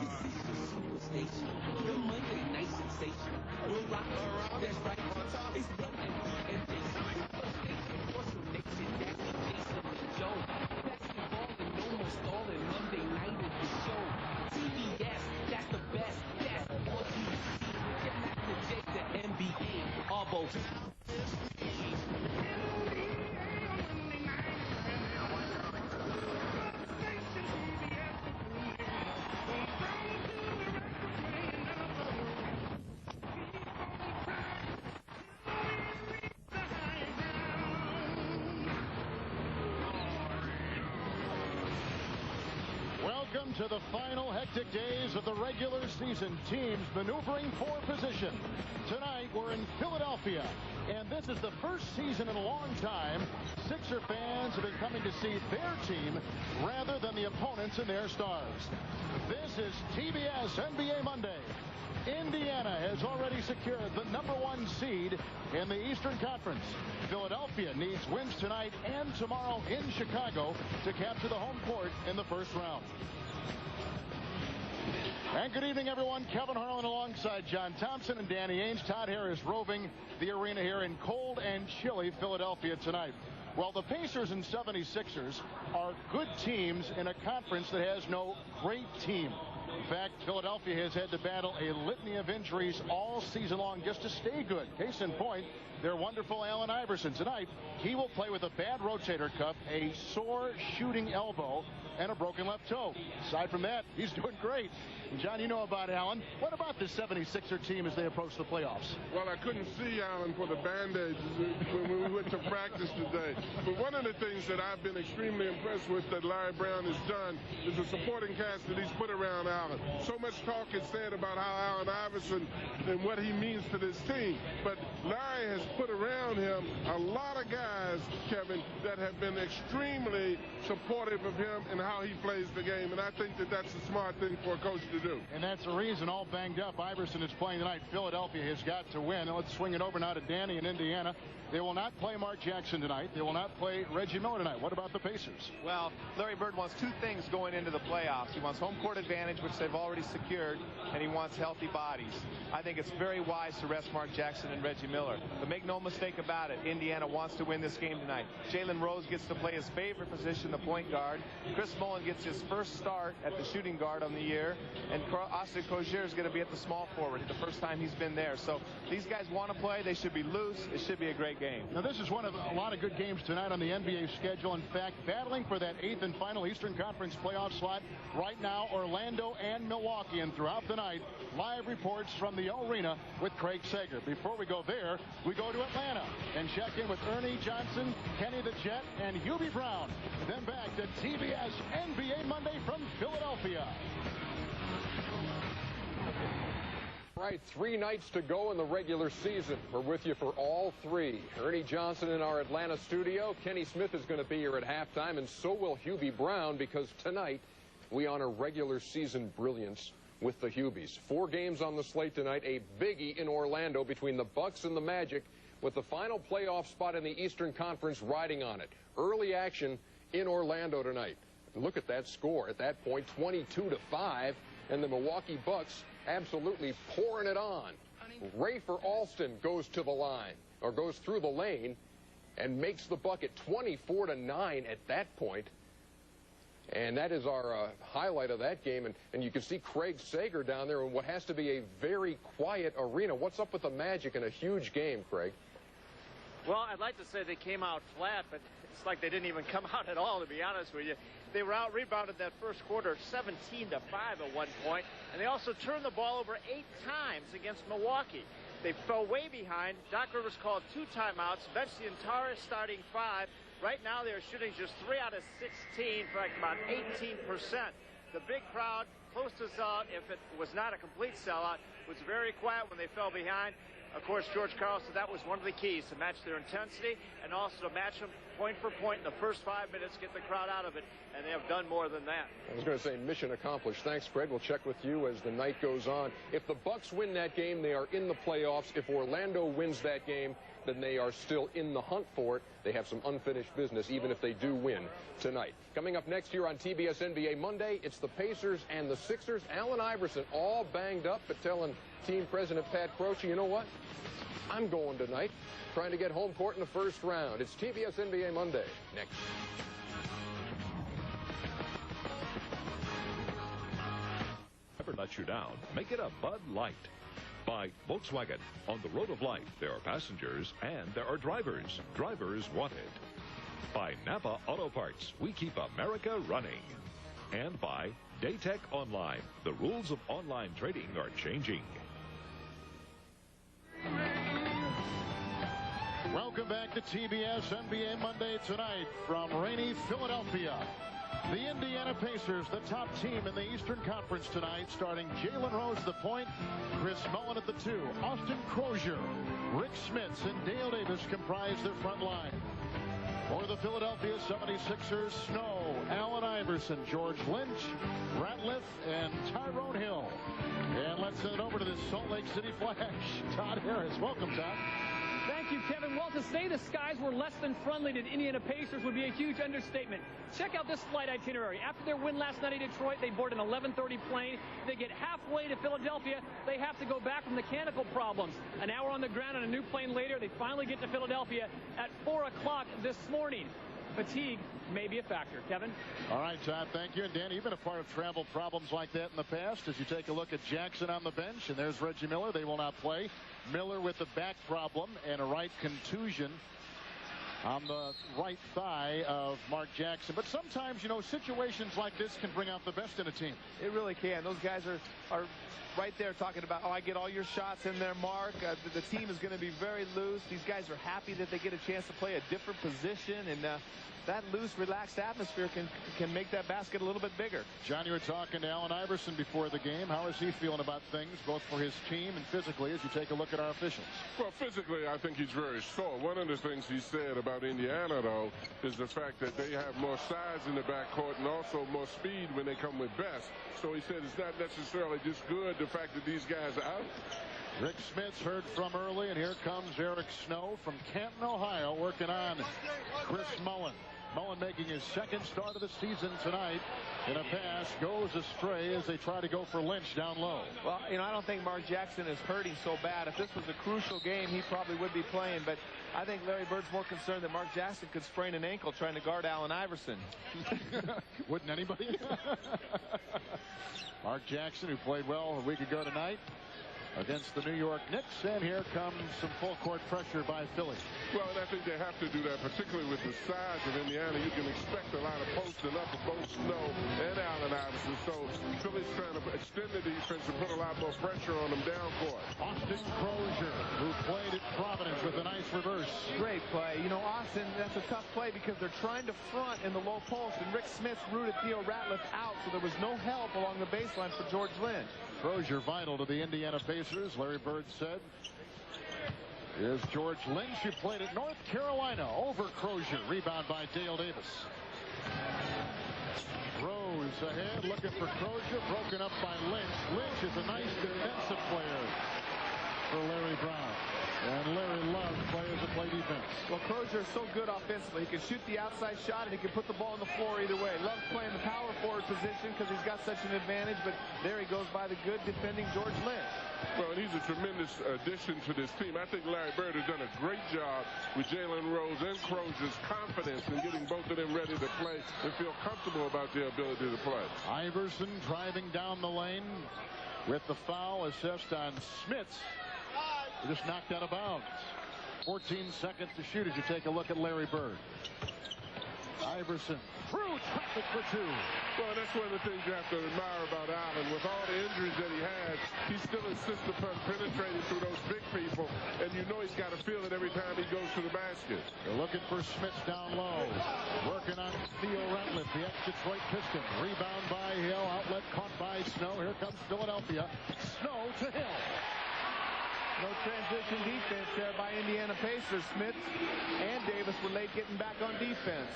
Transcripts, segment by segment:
Superstation, the Monday night sensation. We'll rock around, that's right. It's Brooklyn and this Superstation, Awesome Nation. That's the Jason and Joe. Basketball and no more stalling. Monday night is the show. TBS, that's the best. That's all you see. Get back to J, the NBA, all both. Welcome to the final hectic days of the regular season. Teams maneuvering for position. Tonight we're in Philadelphia, and this is the first season in a long time Sixer fans have been coming to see their team rather than the opponents and their stars. This is TBS NBA Monday. Indiana has already secured the #1 seed in the Eastern Conference. Philadelphia needs wins tonight and tomorrow in Chicago to capture the home court in the first round. And good evening, everyone. Kevin Harlan alongside John Thompson and Danny Ainge. Todd Harris roving the arena here in cold and chilly Philadelphia tonight. Well, the Pacers and 76ers are good teams in a conference that has no great team. In fact, Philadelphia has had to battle a litany of injuries all season long just to stay good. Case in point, their wonderful Allen Iverson. Tonight, he will play with a bad rotator cuff, a sore shooting elbow, and a broken left toe. Aside from that, he's doing great. And John, you know about Allen. What about the 76er team as they approach the playoffs? Well, I couldn't see Allen for the Band-Aids when we went to practice today. But one of the things that I've been extremely impressed with that Larry Brown has done is the supporting cast that he's put around Allen. So much talk is said about how Allen Iverson and what he means to this team. But Larry has put around him a lot of guys, Kevin, that have been extremely supportive of him and how he plays the game. And I think that that's a smart thing for a coach to do. And that's the reason, all banged up, Iverson is playing tonight. Philadelphia has got to win. Now let's swing it over now to Danny in Indiana. They will not play Mark Jackson tonight. They will not play Reggie Miller tonight. What about the Pacers? Well, Larry Bird wants two things going into the playoffs. He wants home court advantage, which they've already secured, and he wants healthy bodies. I think it's very wise to rest Mark Jackson and Reggie Miller. But make no mistake about it, Indiana wants to win this game tonight. Jalen Rose gets to play his favorite position, the point guard. Chris Mullin gets his first start at the shooting guard on the year. And Austin Crozier is going to be at the small forward, the first time he's been there. So these guys want to play. They should be loose. It should be a great game. Now, this is one of a lot of good games tonight on the NBA schedule. In fact, battling for that 8th and final Eastern Conference playoff slot right now, Orlando and Milwaukee. And throughout the night, live reports from the arena with Craig Sager. Before we go there, we go to Atlanta and check in with Ernie Johnson, Kenny the Jet, and Hubie Brown. Then back to TBS NBA Monday from Philadelphia. Right, 3 nights to go in the regular season. We're with you for all 3. Ernie Johnson in our Atlanta studio. Kenny Smith is going to be here at halftime, and so will Hubie Brown, because tonight we honor regular season brilliance with the Hubies. 4 games on the slate tonight, a biggie in Orlando between the Bucks and the Magic, with the final playoff spot in the Eastern Conference riding on it. Early action in Orlando tonight. Look at that score. At that point, 22-5, and the Milwaukee Bucks absolutely pouring it on. Rafer Alston goes to the line, or goes through the lane, and makes the bucket 24-9 at that point. And that is our highlight of that game. And you can see Craig Sager down there in what has to be a very quiet arena. What's up with the Magic in a huge game, Craig? Well, I'd like to say they came out flat, but it's like they didn't even come out at all, to be honest with you. They were out-rebounded that first quarter 17-5 at one point, and they also turned the ball over 8 times against Milwaukee. They fell way behind. Doc Rivers called 2 timeouts, benched the entire starting 5. Right now they're shooting just 3 out of 16, for like about 18%. The big crowd, close to sellout, if it was not a complete sellout, was very quiet when they fell behind. Of course, George Karl said that was one of the keys, to match their intensity and also to match them point for point in the first 5 minutes, get the crowd out of it, and they have done more than that. I was going to say mission accomplished. Thanks, Fred. We'll check with you as the night goes on. If the Bucks win that game, they are in the playoffs. If Orlando wins that game, then they are still in the hunt for it. They have some unfinished business, even if they do win tonight. Coming up next year on TBS NBA Monday, it's the Pacers and the Sixers. Allen Iverson all banged up, but telling team president Pat Croce, you know what? I'm going tonight, trying to get home court in the first round. It's TBS NBA Monday next. Never let you down. Make it a Bud Light. By Volkswagen. On the road of life, there are passengers and there are drivers. Drivers wanted. By Napa Auto Parts. We keep America running. And by Daytech Online. The rules of online trading are changing. Welcome back to TBS NBA Monday tonight from rainy Philadelphia. The Indiana Pacers, the top team in the Eastern Conference tonight, starting Jalen Rose at the point, Chris Mullin at the 2, Austin Crozier, Rick Smits, and Dale Davis comprise their front line. For the Philadelphia 76ers, Snow, Allen Iverson, George Lynch, Ratliff, and Tyrone Hill. And let's send it over to the Salt Lake City Flash. Todd Harris. Welcome, Todd. Thank you, Kevin. Well, to say the skies were less than friendly to the Indiana Pacers would be a huge understatement. Check out this flight itinerary. After their win last night in Detroit, they board an 11:30 plane. They get halfway to Philadelphia. They have to go back from mechanical problems. An hour on the ground on a new plane later, they finally get to Philadelphia at 4 o'clock this morning. Fatigue may be a factor. Kevin? All right, Todd, thank you. And Danny, you've been a part of travel problems like that in the past. As you take a look at Jackson on the bench, and there's Reggie Miller. They will not play. Miller with a back problem and a right contusion on the right thigh of Mark Jackson. But sometimes, you know, situations like this can bring out the best in a team. It really can. Those guys are right there talking about, oh, I get all your shots in there, Mark. The team is going to be very loose. These guys are happy that they get a chance to play a different position, and that loose, relaxed atmosphere can make that basket a little bit bigger. John, you were talking to Allen Iverson before the game. How is he feeling about things, both for his team and physically, as you take a look at our officials? Well, physically, I think he's very sore. One of the things he said about Indiana, though, is the fact that they have more size in the backcourt and also more speed when they come with Best. So he said it's not necessarily just good, the fact that these guys are out. Rick Smits heard from early, and here comes Eric Snow from Canton, Ohio, working on Chris Mullin. Mullin making his second start of the season tonight. And a pass goes astray as they try to go for Lynch down low. Well, you know, I don't think Mark Jackson is hurting so bad. If this was a crucial game, he probably would be playing. But I think Larry Bird's more concerned that Mark Jackson could sprain an ankle trying to guard Allen Iverson. Wouldn't anybody? Mark Jackson, who played well a week ago tonight against the New York Knicks, and here comes some full court pressure by Philly. Well, and I think they have to do that, particularly with the size of Indiana. You can expect a lot of posting up of both Snow and Allen Iverson. So Philly's trying to extend the defense and put a lot more pressure on them down court. Austin Crozier, who played at Providence with a nice reverse. Great play. You know, Austin, that's a tough play because they're trying to front in the low post, and Rick Smits rooted Theo Ratliff out, so there was no help along the baseline for George Lynch. Crozier vital to the Indiana Pacers, Larry Bird said. Here's George Lynch, who played at North Carolina, over Crozier. Rebound by Dale Davis. Rose ahead, looking for Crozier, broken up by Lynch. Lynch is a nice defensive player for Larry Brown. And Larry loves players that play defense. Well, Crozier is so good offensively. He can shoot the outside shot, and he can put the ball on the floor either way. Loves playing the power forward position because he's got such an advantage, but there he goes by the good defending George Lynch. Well, and he's a tremendous addition to this team. I think Larry Bird has done a great job with Jalen Rose and Crozier's confidence in getting both of them ready to play and feel comfortable about their ability to play. Iverson driving down the lane with the foul assessed on Smits. Just knocked out of bounds. 14 seconds to shoot as you take a look at Larry Bird. Iverson through traffic for two. Well, that's one of the things you have to admire about Allen. With all the injuries that he has, he still insists upon penetrating through those big people, and you know he's got to feel it every time he goes to the basket. They're looking for Smits down low. Working on Theo Ratliff, the ex-Detroit Piston. Rebound by Hill. Outlet caught by Snow. Here comes Philadelphia. Snow to Hill. No transition defense there by Indiana Pacers. Smith and Davis were late getting back on defense.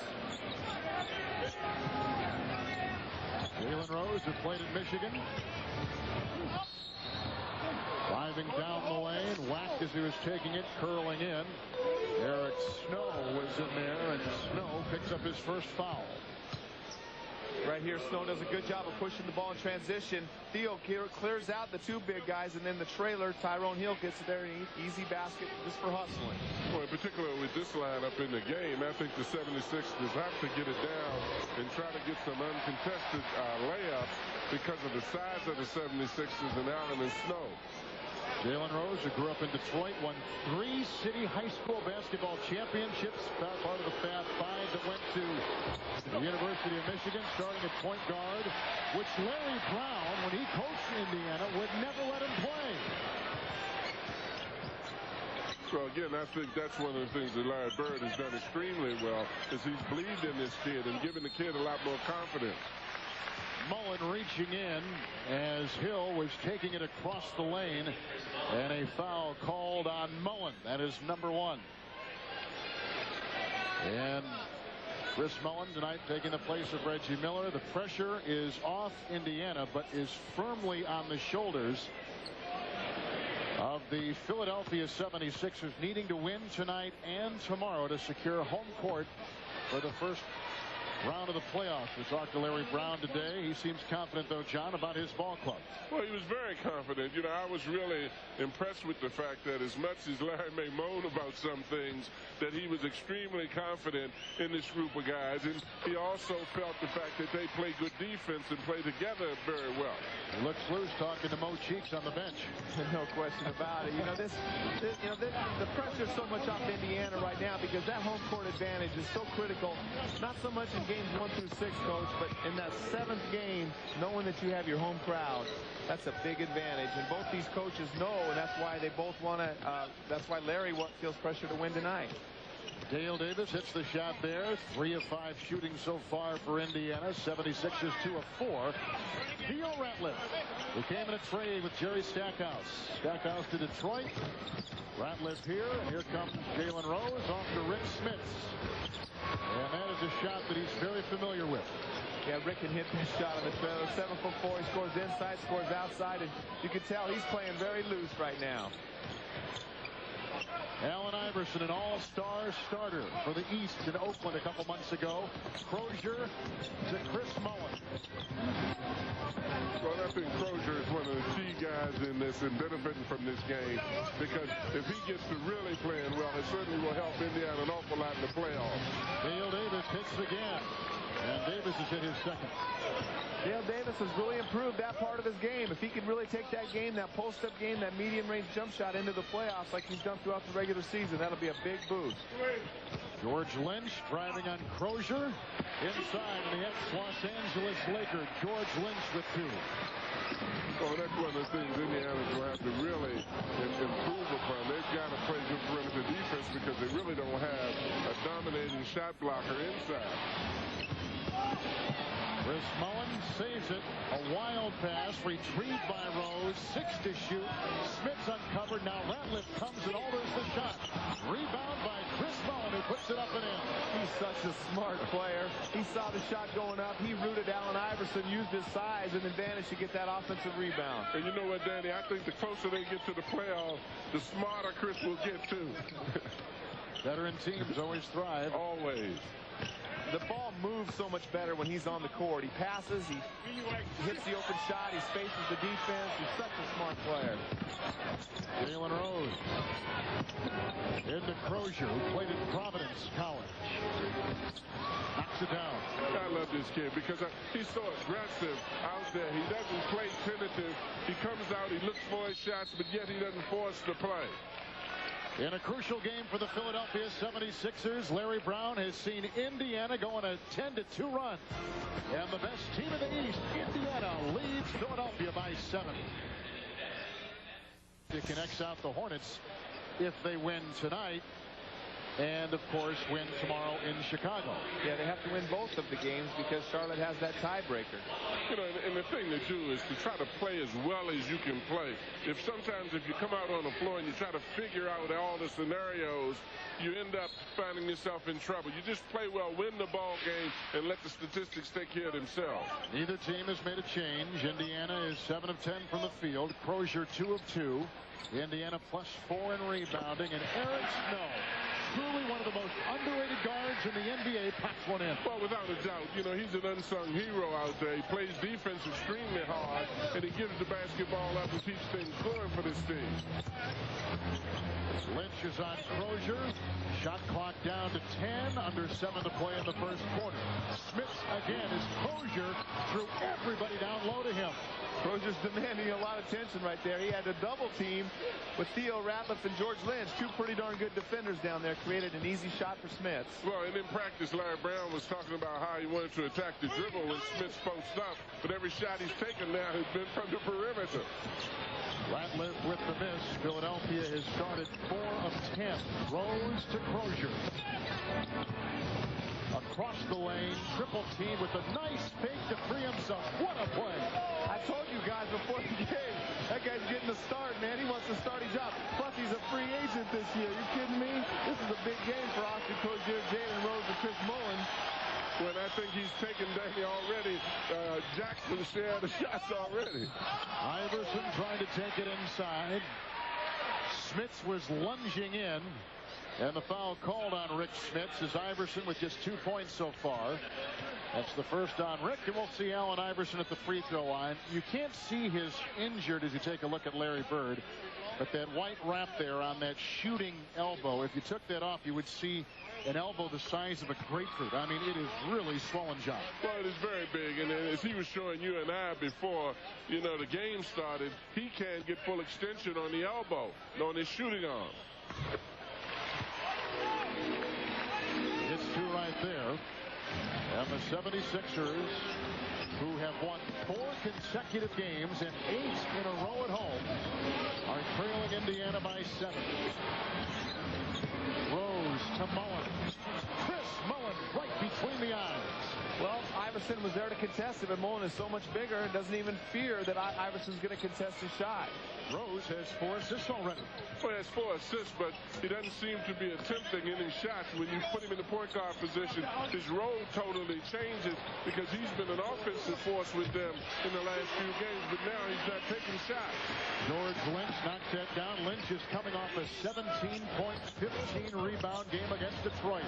Jalen Rose, who played in Michigan, driving down the lane, whacked as he was taking it, curling in. Eric Snow was in there, and Snow picks up his first foul. Right here, Snow does a good job of pushing the ball in transition. Theo clears out the two big guys, and then the trailer, Tyrone Hill, gets it there. Easy basket just for hustling. Well, particularly with this lineup in the game, I think the 76ers have to get it down and try to get some uncontested layups because of the size of the 76ers and Allen and Snow. Jalen Rose, who grew up in Detroit, won 3 city high school basketball championships, part of the Fab Five that went to the University of Michigan, starting at point guard, which Larry Brown, when he coached Indiana, would never let him play. Well, again, I think that's one of the things that Larry Bird has done extremely well, is he's believed in this kid and given the kid a lot more confidence. Mullen reaching in as Hill was taking it across the lane, and a foul called on Mullen. That is number 1. And Chris Mullen tonight taking the place of Reggie Miller. The pressure is off Indiana, but is firmly on the shoulders of the Philadelphia 76ers, needing to win tonight and tomorrow to secure home court for the first round of the playoffs. We talked to Larry Brown today. He seems confident, though, John, about his ball club. Well, he was very confident. You know, I was really impressed with the fact that as much as Larry may moan about some things, that he was extremely confident in this group of guys. And he also felt the fact that they play good defense and play together very well. He looks loose talking to Mo Cheeks on the bench. No question about it. You know, the pressure is so much off Indiana right now because that home court advantage is so critical. Not so much in games 1 through 6, Coach, but in that 7th game, knowing that you have your home crowd, that's a big advantage. And both these coaches know, and that's why they both want to. That's why Larry feels pressure to win tonight. Dale Davis hits the shot there. 3 of 5 shooting so far for Indiana. 76ers 2 of 4. Theo Ratliff, who came in a trade with Jerry Stackhouse. Stackhouse to Detroit. Ratliff here, and here comes Jalen Rose off to Rick Smits. And that is a shot that he's very familiar with. Yeah, Rick can hit this shot on the trailer. 7'4", he scores inside, scores outside, and you can tell he's playing very loose right now. Allen Iverson, an all-star starter for the East in Oakland a couple months ago. Crozier to Chris Mullen. Well, I think Crozier is one of the key guys in this and benefiting from this game, because if he gets to really playing well, it certainly will help Indiana an awful lot in the playoffs. Dale Davis hits again, and Davis has hit his second. Dale Davis has really improved that part of his game. If he can really take that game, that post-up game, that medium-range jump shot into the playoffs like he's done throughout the regular season, that'll be a big boost. George Lynch driving on Crozier. Inside the ex-Los Angeles Laker, George Lynch with 2. Well, that's one of the things Indiana's going to have to really improve upon. They've got to play good perimeter defense because they really don't have a dominating shot blocker inside. Chris Mullen saves it. A wild pass retrieved by Rose. 6 to shoot. Smith's uncovered. Now Ratliff comes and alters the shot. Rebound by Chris Mullen, who puts it up and in. He's such a smart player. He saw the shot going up. He rooted Allen Iverson, used his size and advantage to get that offensive rebound. And you know what, Danny? I think the closer they get to the playoffs, the smarter Chris will get, too. Veteran teams always thrive. Always. The ball moves so much better when he's on the court. He passes, he hits the open shot, he spaces the defense. He's such a smart player. Jalen Rose into Crozier, who played at Providence College. Knocks it down. I love this kid because he's so aggressive out there. He doesn't play tentative. He comes out, he looks for his shots, but yet he doesn't force the play. In a crucial game for the Philadelphia 76ers, Larry Brown has seen Indiana go on a 10-2 run. And the best team in the East, Indiana, leads Philadelphia by 7. It can X out the Hornets if they win tonight. and, of course, win tomorrow in Chicago. Yeah, they have to win both of the games because Charlotte has that tiebreaker. You know, and the thing to do is to try to play as well as you can play. Sometimes if you come out on the floor and you try to figure out all the scenarios, you end up finding yourself in trouble. You just play well, win the ball game, and let the statistics take care of themselves. Neither team has made a change. Indiana is 7 of 10 from the field. Crozier 2 of 2. Indiana +4 in rebounding, and Eric Snow, truly one of the most underrated guards in the NBA, packs one in. Well, without a doubt, you know, he's an unsung hero out there. He plays defense extremely hard, and he gives the basketball up and keeps things going for this team. Lynch is on Crozier. Shot clock down to 10, under 7 to play in the first quarter. Smith again as Crozier threw everybody down low to him. Crozier's demanding a lot of tension right there. He had a double team with Theo Ratliff and George Lynch, two pretty darn good defenders down there, created an easy shot for Smith. Well, and in practice, Larry Brown was talking about how he wanted to attack the dribble when Smith's post up, but every shot he's taken now has been from the perimeter. Ratliff with the miss. Philadelphia has started 4 of 10. Rose to Crozier. Across the lane, triple team with a nice fake to free himself. What a play. I told you guys before the game, that guy's getting a start, man. He wants to start his job. Plus, he's a free agent this year. You kidding me? This is a big game for Austin Crozier, Jalen Rose, and Chris Mullin. Well, I think he's taken Danny already. Jackson's share the shots already. Iverson trying to take it inside. Smits was lunging in. And the foul called on Rick Smits is Iverson with just 2 points so far. That's the first on Rick, and we'll see Allen Iverson at the free throw line. You can't see his injured as you take a look at Larry Bird, but that white wrap there on that shooting elbow, if you took that off, you would see an elbow the size of a grapefruit. I mean, it is really swollen, John. Well, it is very big, and as he was showing you and I before, you know, the game started, he can't get full extension on the elbow, on his shooting arm. It's 2 right there. And the 76ers, who have won 4 consecutive games and 8 in a row at home, are trailing Indiana by 7. Rose to Mullin. Chris Mullin right between the eyes. Well, Iverson was there to contest it, but Mullin is so much bigger and doesn't even fear that Iverson's going to contest his shot. Rose has 4 assists already. Well, he has 4 assists, but he doesn't seem to be attempting any shots. When you put him in the point guard position, his role totally changes because he's been an offensive force with them in the last few games, but now he's not taking shots. George Lynch knocks that down. Lynch is coming off a 17-point, 15-rebound game against Detroit.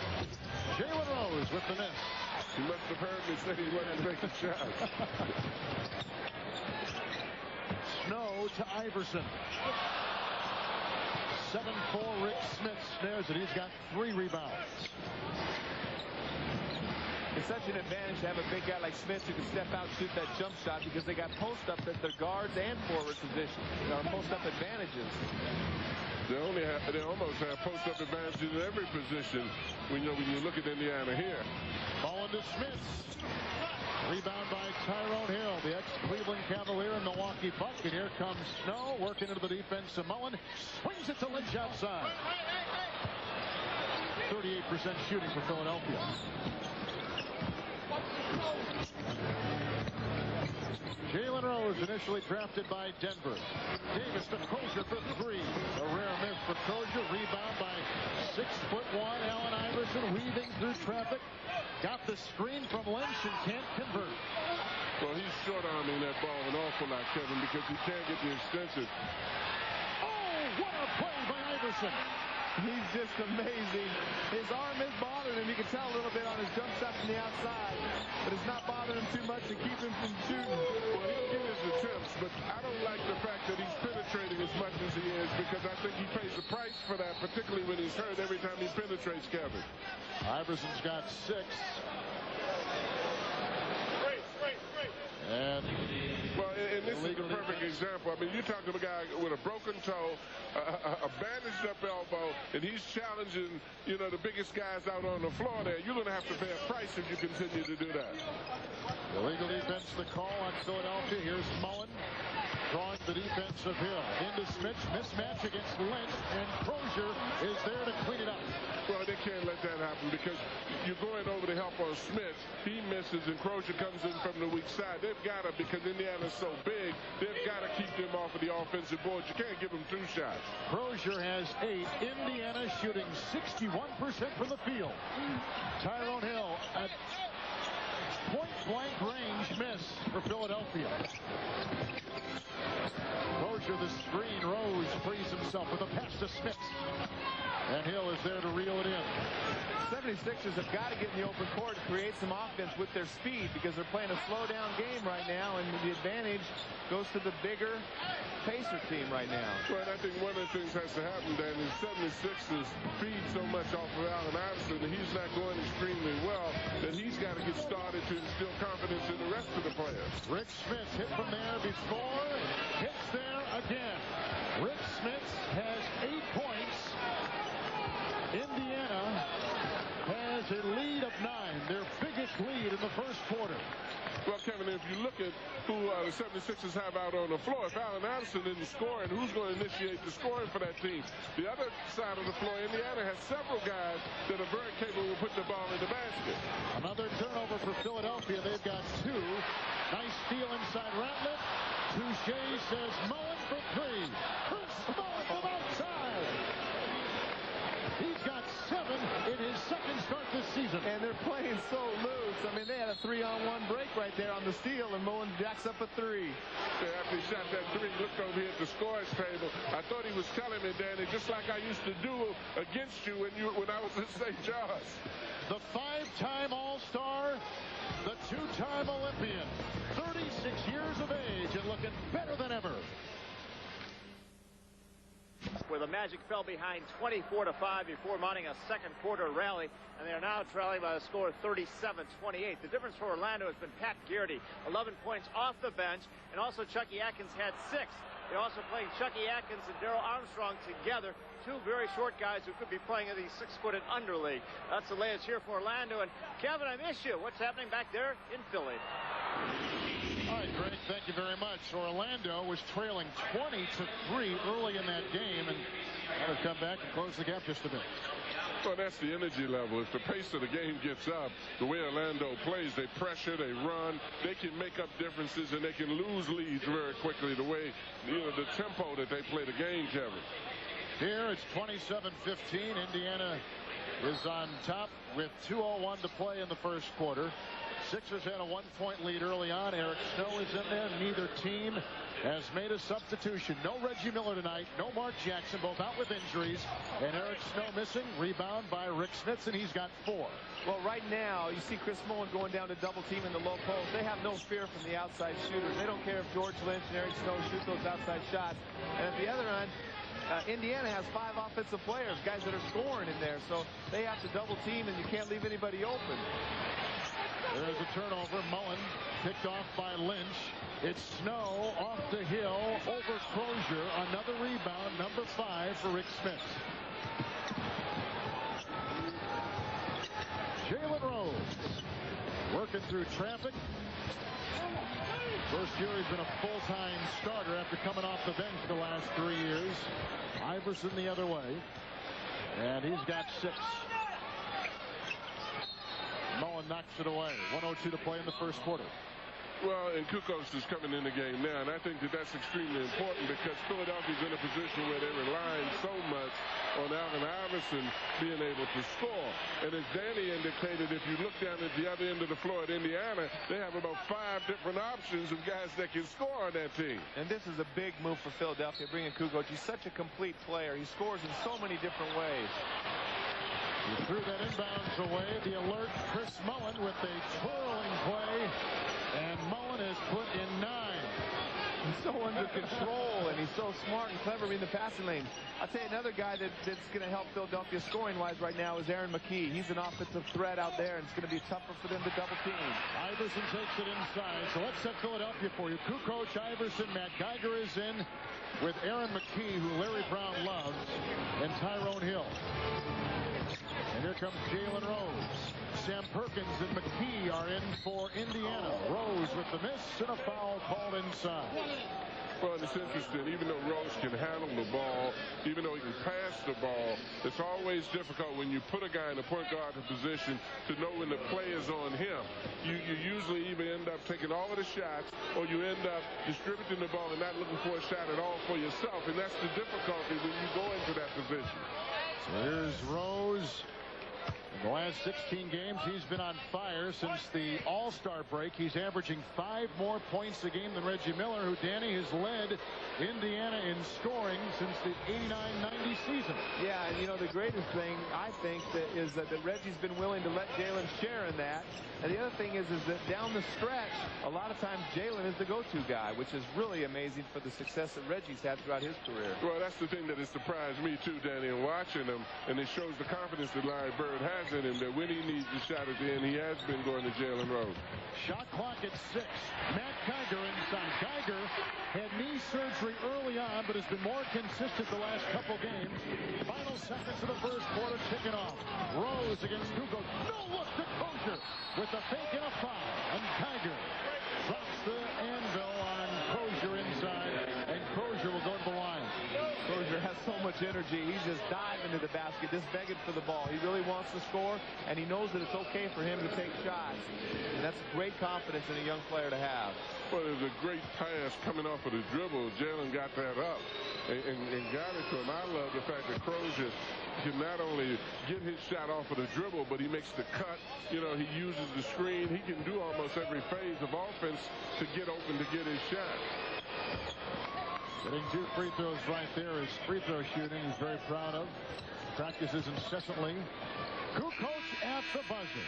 Jalen Rose with the miss. He must have heard me say he wasn't making shots. Snow to Iverson. 7-4 Rick Smith snares it. He's got 3 rebounds. It's such an advantage to have a big guy like Smith who can step out and shoot that jump shot because they got post-up at their guards and forward position. There are post-up advantages. They almost have post-up advantages in every position when you look at Indiana here. Ball into Smith. Rebound by Tyrone Hill, the ex-Cleveland Cavalier and Milwaukee Buck. And here comes Snow working into the defense. Mullin swings it to Lynch outside. 38% shooting for Philadelphia. Jalen Rose, initially drafted by Denver. Davis to Crozier for 3. A rare miss for Crozier. Rebound by 6'1" Allen Iverson, weaving through traffic. Got the screen from Lynch and can't convert. Well, he's short-arming that ball an awful lot, Kevin, because he can't get the extension. Oh, what a play by Iverson. He's just amazing. His arm is bothering him. You can tell a little bit on his jump shot from the outside, but it's not bothering him too much to keep him from shooting. Well, he'll get his attempts, but I don't like the fact that he's penetrating as much as he is because I think he pays the price for that, particularly when he's hurt every time he penetrates, Kevin. Iverson's got 6. And this is a perfect example. I mean, you're talking about a guy with a broken toe, a bandaged up elbow, and he's challenging, the biggest guys out on the floor there. You're going to have to pay a price if you continue to do that. Illegal defense, the call on Philadelphia. Here's Mullin. Drawing the defense of Hill. Into Smith. Mismatch against Lynch. And Crozier is there to clean it up. Well, they can't let that happen because you're going over to help on Smith. He misses, and Crozier comes in from the weak side. They've got to, because Indiana's so big, they've got to keep them off of the offensive board. You can't give them 2 shots. Crozier has 8. Indiana shooting 61% from the field. Tyrone Hill at point-blank range miss for Philadelphia. Crozier, the screen. Rose frees himself with a pass to Smith. And Hill is there to reel it in. 76ers have got to get in the open court and create some offense with their speed because they're playing a slow-down game right now, and the advantage goes to the bigger Pacer team right now. Well, I think one of the things has to happen, Dan, is 76ers feed so much off of Allen Iverson that he's not going extremely well, that he's got to get started to instill confidence in the rest of the players. Rick Smith hit from there before, hits there again. Rick Smith has 8 points. Indiana has a lead of 9, their biggest lead in the first quarter. Well, Kevin, if you look at who the 76ers have out on the floor, if Allen Iverson isn't scoring, who's going to initiate the scoring for that team? The other side of the floor, Indiana has several guys that are very capable of putting the ball in the basket. Another turnover for Philadelphia. They've got 2. Nice steal inside Ratliff. Touche says Mullen for 3. Chris Mullen from outside. He's got 7 in his second start this season. And they're playing so loose. I mean, they had a 3-on-1 break right there on the steal, and Mullen jacks up a 3. After he shot that 3, looked over here at the scores table. I thought he was telling me, Danny, just like I used to do against you when I was at St. John's. The 5-time All-Star, the 2-time Olympian, 36 years of age and looking better than ever. Where the Magic fell behind 24-5 before mounting a second quarter rally, and they are now trailing by a score of 37-28. The difference for Orlando has been Pat Garrity, 11 points off the bench, and also Chucky Atkins had 6. They're also playing Chucky Atkins and Darrell Armstrong together, 2 very short guys who could be playing in the 6-foot and under league. That's the latest here for Orlando. And Kevin, I miss you. What's happening back there in Philly? All right, Greg, thank you very much. Orlando was trailing 20-3 early in that game, and now they've come back and closed the gap just a bit. Well, that's the energy level. If the pace of the game gets up, the way Orlando plays, they pressure, they run, they can make up differences, and they can lose leads very quickly the way, the tempo that they play the game, Kevin. Here it's 27-15. Indiana is on top with 2:01 to play in the first quarter. Sixers had a 1-point lead early on. Eric Snow is in there. Neither team has made a substitution. No Reggie Miller tonight. No Mark Jackson, both out with injuries. And Eric Snow missing. Rebound by Rick Smith, and he's got 4. Well, right now, you see Chris Mullen going down to double team in the low post. They have no fear from the outside shooters. They don't care if George Lynch and Eric Snow shoot those outside shots. And at the other end, Indiana has 5 offensive players, guys that are scoring in there. So they have to double team, and you can't leave anybody open. There's a turnover. Mullen picked off by Lynch. It's Snow off the Hill over Crozier. Another rebound, number 5 for Rick Smith. Jalen Rose working through traffic. First year he's been a full-time starter after coming off the bench the last 3 years. Iverson the other way. And he's got 6. Mullen knocks it away. 1:02 to play in the first quarter. Well, and Kukoc is coming in the game now, and I think that that's extremely important because Philadelphia's in a position where they're relying so much on Allen Iverson being able to score. And as Danny indicated, if you look down at the other end of the floor at Indiana, they have about 5 different options of guys that can score on that team. And this is a big move for Philadelphia, bringing Kukoc. He's such a complete player. He scores in so many different ways. He threw that inbounds away. The alert Chris Mullen with a twirling play. And Mullen has put in 9. He's so under control, and he's so smart and clever in the passing lane. I'll tell you another guy that's going to help Philadelphia scoring-wise right now is Aaron McKee. He's an offensive threat out there, and it's going to be tougher for them to double team. Iverson takes it inside. So let's set Philadelphia for you. Kukoc, Iverson, Matt Geiger is in with Aaron McKee, who Larry Brown loves, and Tyrone Hill. And here comes Jalen Rose. Sam Perkins and McKee are in for Indiana. Rose with the miss and a foul called inside. Well, it's interesting. Even though Rose can handle the ball, even though he can pass the ball, it's always difficult when you put a guy in a point guard position to know when the play is on him. You usually either end up taking all of the shots or you end up distributing the ball and not looking for a shot at all for yourself. And that's the difficulty when you go into that position. So here's Rose. In the last 16 games, he's been on fire since the All-Star break. He's averaging 5 more points a game than Reggie Miller, who, Danny, has led Indiana in scoring since the 89-90 season. Yeah, and you know, the greatest thing, I think, is that Reggie's been willing to let Jalen share in that. And the other thing is that down the stretch, a lot of times Jalen is the go-to guy, which is really amazing for the success that Reggie's had throughout his career. Well, that's the thing that has surprised me, too, Danny, in watching him. And it shows the confidence that Larry Bird has in him, that when he needs the shot at the end, he has been going to Jalen Rose. Shot clock at 6. Matt Geiger inside. Geiger had knee surgery early on, but has been more consistent the last couple games. Final seconds of the first quarter ticking off. Rose against Kukoc. No look to Crozier with the fake and a foul. And Geiger drops the anvil on Crozier inside, and Crozier will go to the line. Crozier has so much energy. He's just diving to the basket, just begging for the ball. He really wants to score, and he knows that it's okay for him to take shots. And that's great confidence in a young player to have. Well, it was a great pass coming off of the dribble. Jalen got that up and got it to him. I love the fact that Crozier can not only get his shot off of the dribble, but he makes the cut. You know, he uses the screen. He can do almost every phase of offense to get open to get his shot. Getting 2 free throws right there is free throw shooting he's very proud of. Practices incessantly. Kukoc at the buzzer.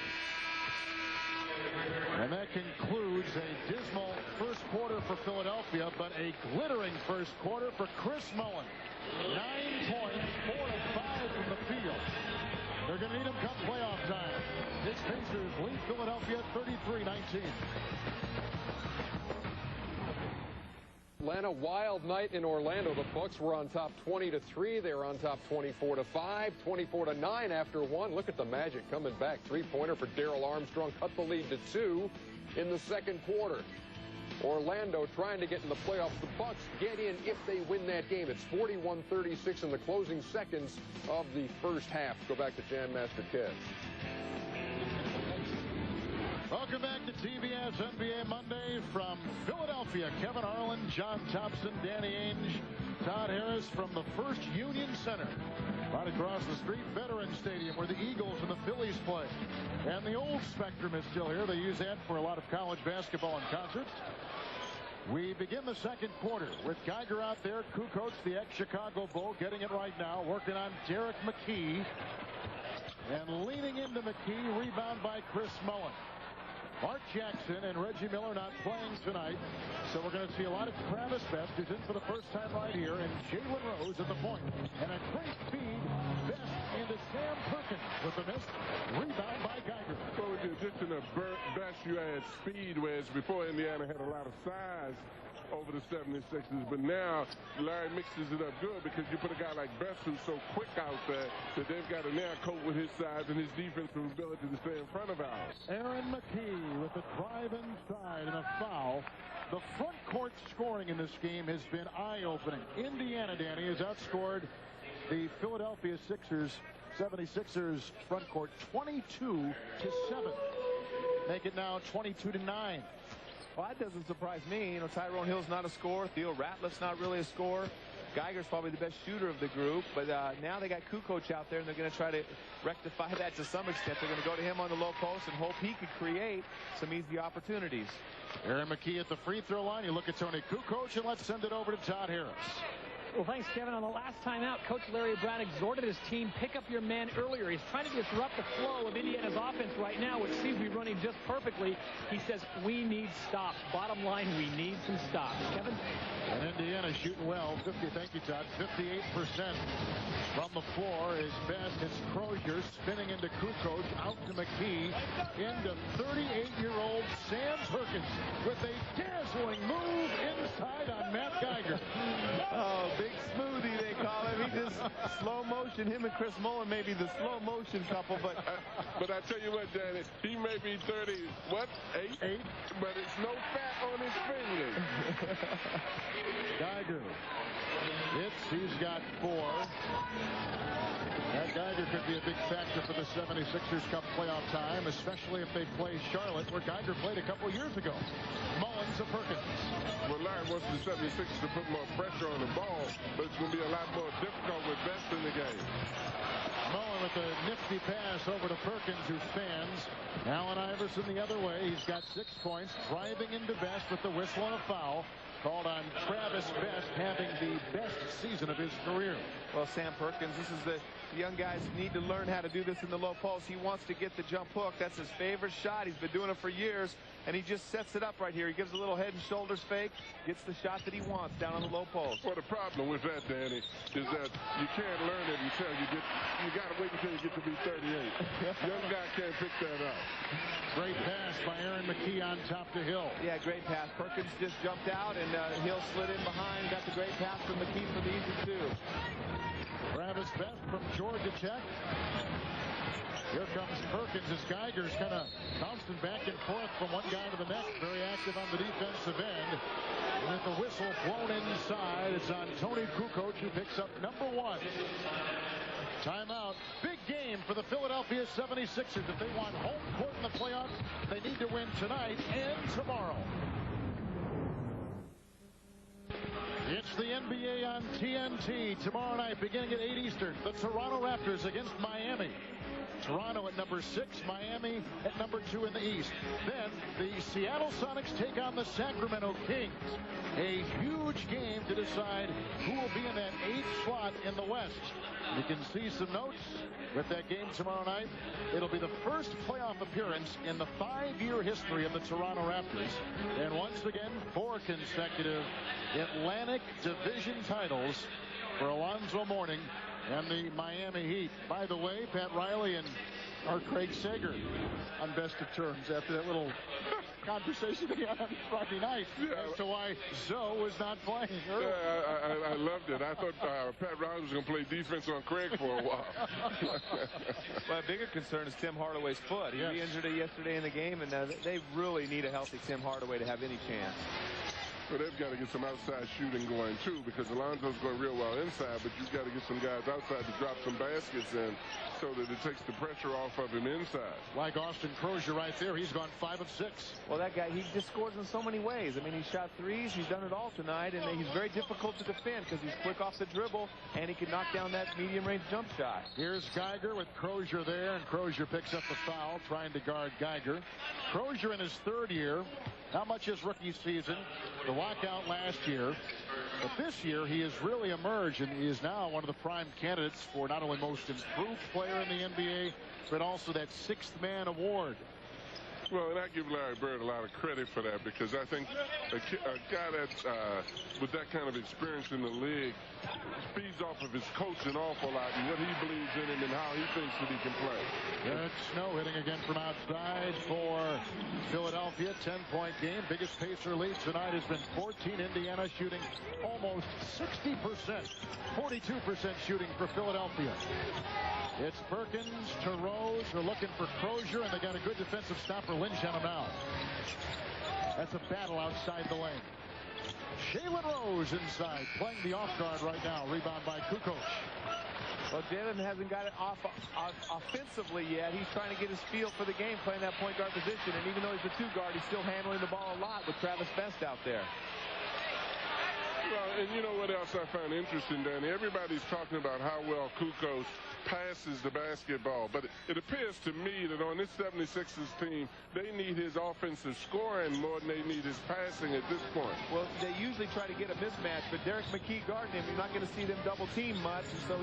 And that concludes a dismal first quarter for Philadelphia, but a glittering first quarter for Chris Mullin. 9 points, 4 of 5 from the field. They're going to need him come playoff time. His Pacers lead Philadelphia 33-19. Atlanta, wild night in Orlando. The Bucks were on top 20-3. They were on top 24-5, 24-9 after 1. Look at the Magic coming back. 3-pointer for Darrell Armstrong cut the lead to 2 in the second quarter. Orlando trying to get in the playoffs. The Bucks get in if they win that game. It's 41-36 in the closing seconds of the first half. Go back to Jam Master Kev. Welcome back to TBS NBA Monday from Philadelphia. Kevin Harlan, John Thompson, Danny Ainge, Todd Harris from the First Union Center. Right across the street, Veterans Stadium, where the Eagles and the Phillies play. And the old Spectrum is still here. They use that for a lot of college basketball and concerts. We begin the second quarter with Geiger out there. Kukoc, the ex-Chicago Bull, getting it right now. Working on Derek McKee. And leaning into McKee, rebound by Chris Mullin. Mark Jackson and Reggie Miller not playing tonight, so we're going to see a lot of Travis Best, who's in for the first time right here, and Jalen Rose at the point. And a great feed, Best into Sam Perkins with the miss. Rebound by Geiger. So with the addition of Best, you add speed, whereas before Indiana had a lot of size over the 76ers, but now Larry mixes it up good because you put a guy like Best who's so quick out there that they've got to now cope with his size and his defensive ability to stay in front of ours. Aaron McKee with the drive inside and a foul. The front court scoring in this game has been eye-opening. Indiana, Danny, has outscored the Philadelphia 76ers front court 22-7. Make it now 22-9. Well, that doesn't surprise me. You know, Tyrone Hill's not a scorer. Theo Ratliff's not really a scorer. Geiger's probably the best shooter of the group. But now they got Kukoc out there, and they're going to try to rectify that to some extent. They're going to go to him on the low post and hope he could create some easy opportunities. Aaron McKee at the free throw line. You look at Tony Kukoc, and let's send it over to Todd Harris. Well, thanks, Kevin. On the last time out, Coach Larry Brown exhorted his team, pick up your man earlier. He's trying to disrupt the flow of Indiana's offense right now, which seems to be running just perfectly. He says, we need stops. Bottom line, we need some stops. Kevin? And Indiana shooting well. Thank you, Todd. 58% from the floor is Best. It's Crozier spinning into Kukoc, out to McKee, into 38-year-old Sam Perkins with a dazzling move inside on Matt Geiger. Oh, big smoothie, they call him. He just slow motion. Him and Chris Mullin may be the slow motion couple, but I tell you what, Danny, he may be 8? But it's no fat on his fingers. Geiger. He's got 4. That Geiger could be a big factor for the 76ers come playoff time, especially if they play Charlotte, where Geiger played a couple years ago. Mullins to Perkins. Well, Larry wants the 76ers to put more pressure on the ball, but it's going to be a lot more difficult with Best in the game. Mullen with a nifty pass over to Perkins, who stands. Allen Iverson the other way. He's got 6 points, driving into Best with the whistle and a foul. Called on Travis Best, having the best season of his career. Well, Sam Perkins, this is the young guys need to learn how to do this in the low post. He wants to get the jump hook. That's his favorite shot. He's been doing it for years, and he just sets it up right here. He gives a little head and shoulders fake, gets the shot that he wants down on the low post. Well, the problem with that, Danny, is that you can't learn it until you got to wait until you get to be 38. Young guy can't pick that up. Great pass by Aaron McKee on top to Hill. Yeah, great pass. Perkins just jumped out, and Hill slid in behind. Got the great pass from McKee for the easy 2. Travis Best from Georgia Tech. Here comes Perkins as Geiger's kind of bouncing back and forth from one guy to the next. Very active on the defensive end. With the whistle blown inside, it's on Tony Kukoc, who picks up number 1. Timeout. Big game for the Philadelphia 76ers. If they want home court in the playoffs, they need to win tonight and tomorrow. It's the NBA on TNT tomorrow night beginning at 8 Eastern. The Toronto Raptors against Miami. Toronto at number 6, Miami at number 2 in the East. Then the Seattle Sonics take on the Sacramento Kings. A huge game to decide who will be in that 8th slot in the West. You can see some notes with that game tomorrow night. It'll be the first playoff appearance in the 5-year history of the Toronto Raptors. And once again, 4 consecutive Atlantic Division titles for Alonzo Mourning and the Miami Heat. By the way, Pat Riley and Craig Sager on best of terms after that little conversation they had on Friday night as to why Zoe was not playing. Yeah, I loved it. I thought Pat Riley was going to play defense on Craig for a while. Well, a bigger concern is Tim Hardaway's foot. He re-injured it yesterday in the game, and they really need a healthy Tim Hardaway to have any chance. Well, they've got to get some outside shooting going, too, because Alonzo's going real well inside, but you've got to get some guys outside to drop some baskets in so that it takes the pressure off of him inside. Like Austin Crozier right there. He's gone 5 of 6. Well, that guy, he just scores in so many ways. I mean, he shot 3s. He's done it all tonight, and he's very difficult to defend because he's quick off the dribble, and he can knock down that medium-range jump shot. Here's Geiger with Crozier there, and Crozier picks up the foul, trying to guard Geiger. Crozier in his 3rd year. Not much his rookie season, the walkout last year. But this year, he has really emerged, and he is now one of the prime candidates for not only most improved player in the NBA, but also that 6th man award. Well, and I give Larry Bird a lot of credit for that, because I think a guy that's with that kind of experience in the league feeds off of his coach an awful lot and what he believes in him and how he thinks that he can play. Good Snow hitting again from outside for Philadelphia. 10-point game. Biggest Pacer lead tonight has been 14. Indiana shooting almost 60%. 42% shooting for Philadelphia. It's Perkins to Rose. They're looking for Crozier, and they got a good defensive stopper, Lynch, on him now. That's a battle outside the lane. Jalen Rose inside, playing the off guard right now. Rebound by Kukoc. Well, Jalen hasn't got it off offensively yet. He's trying to get his feel for the game, playing that point guard position. And even though he's a 2 guard, he's still handling the ball a lot with Travis Best out there. Well, and you know what else I find interesting, Danny? Everybody's talking about how well Kukoc passes the basketball, but it appears to me that on this 76ers team, they need his offensive scoring more than they need his passing at this point. Well, they usually try to get a mismatch, but Derek McKee guarding him, you're not going to see them double team much, and so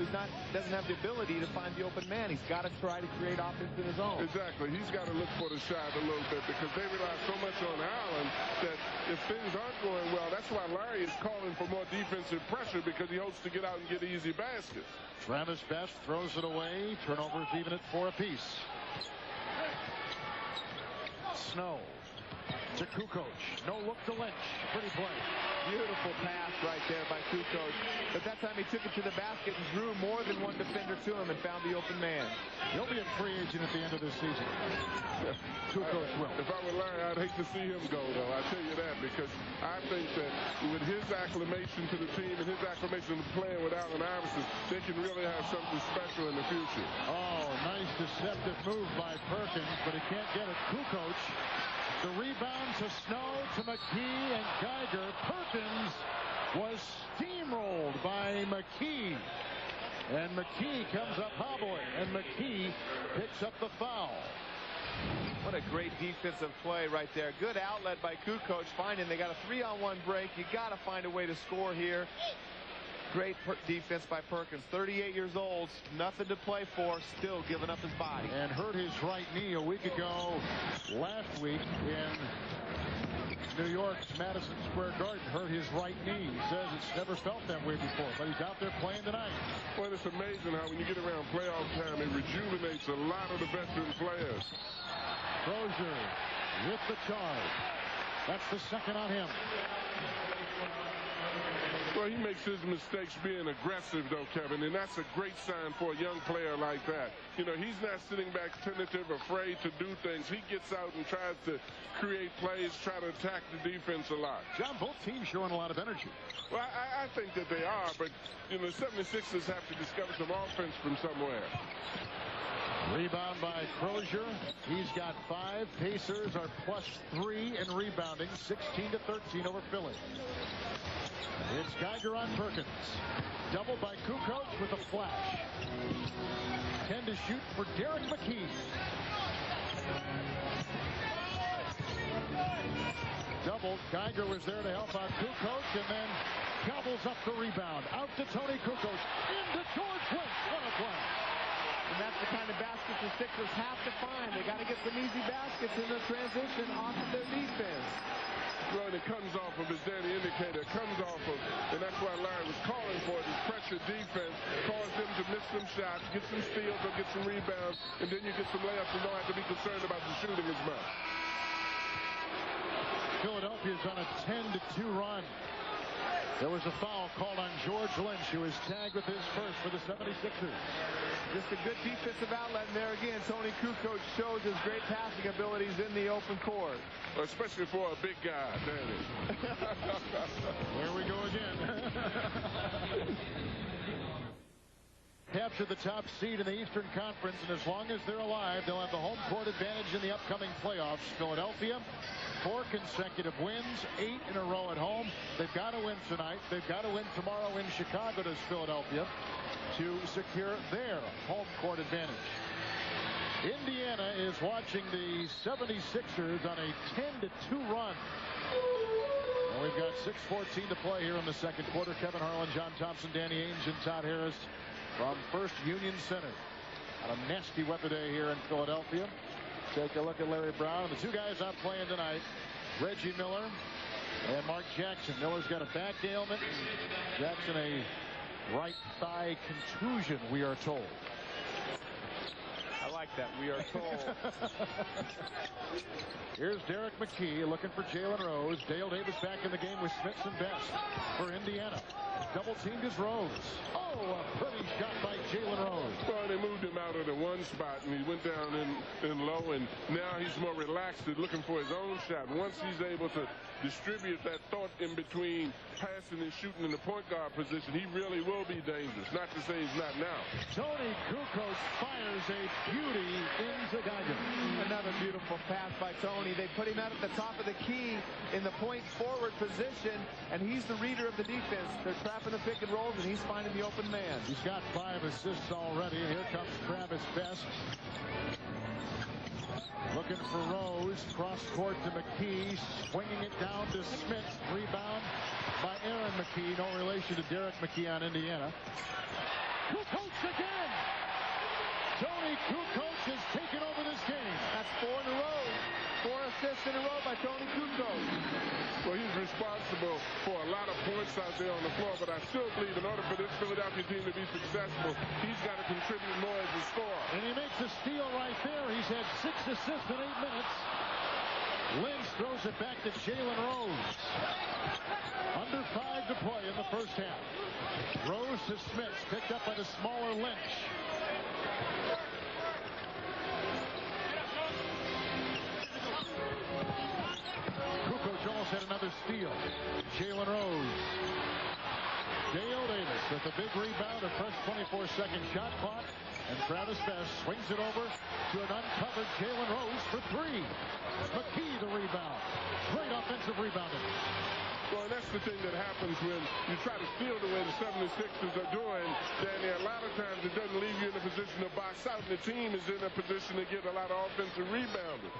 doesn't have the ability to find the open man. He's got to try to create offense in his own. Exactly. He's got to look for the shot a little bit because they rely so much on Allen that if things aren't going well, that's why Larry is calling for more defensive pressure, because he hopes to get out and get easy baskets. Travis Best throws it away. Turnovers even at 4 apiece. Snow to Kukoc. No look to Lynch. Pretty play. Beautiful beautiful pass right there by Kukoc. But that time he took it to the basket and drew more than one defender to him and found the open man. He'll be a free agent at the end of this season. Kukoc will. If I were Larry, I'd hate to see him go, though. I tell you that, because I think that with his acclimation to the team and his acclimation to playing with Allen Iverson, they can really have something special in the future. Oh, nice deceptive move by Perkins, but he can't get it. Kukoc. The rebound to Snow, to McKee, and Geiger. Perkins was steamrolled by McKee. And McKee comes up hobbling, and McKee picks up the foul. What a great defensive play right there. Good outlet by Kukoc, finding they got a 3-on-1 break. You got to find a way to score here. Great defense by Perkins. 38 years old, nothing to play for, still giving up his body. And hurt his right knee a week ago last week in New York's Madison Square Garden. Hurt his right knee. He says it's never felt that way before, but he's out there playing tonight. Well, it's amazing how when you get around playoff time, it rejuvenates a lot of the veteran players. Crozier with the charge. That's the second on him. Well, he makes his mistakes being aggressive, though, Kevin, and that's a great sign for a young player like that. You know, he's not sitting back tentative, afraid to do things. He gets out and tries to create plays, try to attack the defense a lot. John, both teams showing a lot of energy. Well, I think that they are, but, you know, the 76ers have to discover some offense from somewhere. Rebound by Crozier. He's got 5. Pacers are +3 in rebounding, 16-13 over Philly. It's Geiger on Perkins. Double by Kukoc with a flash. 10 to shoot for Derek McKee. Double. Geiger was there to help out Kukoc, and then gobbles up the rebound. Out to Tony Kukoc. Into George West. What a play. And that's the kind of baskets the Sixers have to find. They got to get some easy baskets in the transition off of their defense. Well, it comes off of, as Danny indicated, it comes off of, and that's why Larry was calling for it, is pressure defense, cause them to miss some shots, get some steals or get some rebounds, and then you get some layups and don't have to be concerned about the shooting as much. Philadelphia's on a 10-2 run. There was a foul called on George Lynch, who is tagged with his first for the 76ers. Just a good defensive outlet, and there again, Tony Kukoc shows his great passing abilities in the open court. Well, especially for a big guy, Danny. There we go again. Capture the top seed in the Eastern Conference, and as long as they're alive, they'll have the home court advantage in the upcoming playoffs. Philadelphia, 4 consecutive wins, 8 in a row at home. They've got to win tonight. They've got to win tomorrow in Chicago, does Philadelphia, to secure their home court advantage. Indiana is watching the 76ers on a 10-2 run. And we've got 6:14 to play here in the second quarter. Kevin Harlan, John Thompson, Danny Ainge, and Todd Harris from First Union Center. On a nasty weather day here in Philadelphia. Take a look at Larry Brown. The 2 guys out playing tonight, Reggie Miller and Mark Jackson. Miller's got a back ailment. Jackson a right thigh contusion, we are told. I like that. We are told. Here's Derek McKee looking for Jalen Rose. Dale Davis back in the game with Smith and Best for Indiana. Double teamed is Rose. Oh, a pretty shot by Jalen Rose. Well, they moved him out of the one spot, and he went down in low, and now he's more relaxed and looking for his own shot. Once he's able to distribute that thought in between passing and shooting in the point guard position, he really will be dangerous. Not to say he's not now. Tony Kukoc fires a beauty into Geiger. Another beautiful pass by Tony. They put him out at the top of the key in the point forward position, and he's the reader of the defense. They're trapping the pick and rolls, and he's finding the open man. He's got 5 assists already. Here comes Travis Best. Looking for Rose. Cross court to McKee. Swinging it down to Smith. Rebound by Aaron McKee. No relation to Derek McKee on Indiana. Kukoc again. Tony Kukoc has taken over this game. That's 4 in a row. 4 assists in a row by Tony Kukoc. Well, he's responsible for a lot of points out there on the floor, but I still believe in order for this Philadelphia team to be successful, he's got to contribute more as a scorer. And he makes a steal right there. He's had 6 assists in 8 minutes. Lynch throws it back to Jalen Rose. Under 5 first half. Rose to Smith, picked up by the smaller Lynch. Kukoc almost had another steal. Jalen Rose. Dale Davis with a big rebound, a fresh 24-second shot clock, and Travis Best swings it over to an uncovered Jalen Rose for three. McKee the rebound. Great offensive rebounding. Well, and that's the thing that happens when you try to steal the way the 76ers are doing, Danny. A lot of times it doesn't leave you in a position to box out, and the team is in a position to get a lot of offensive rebounding.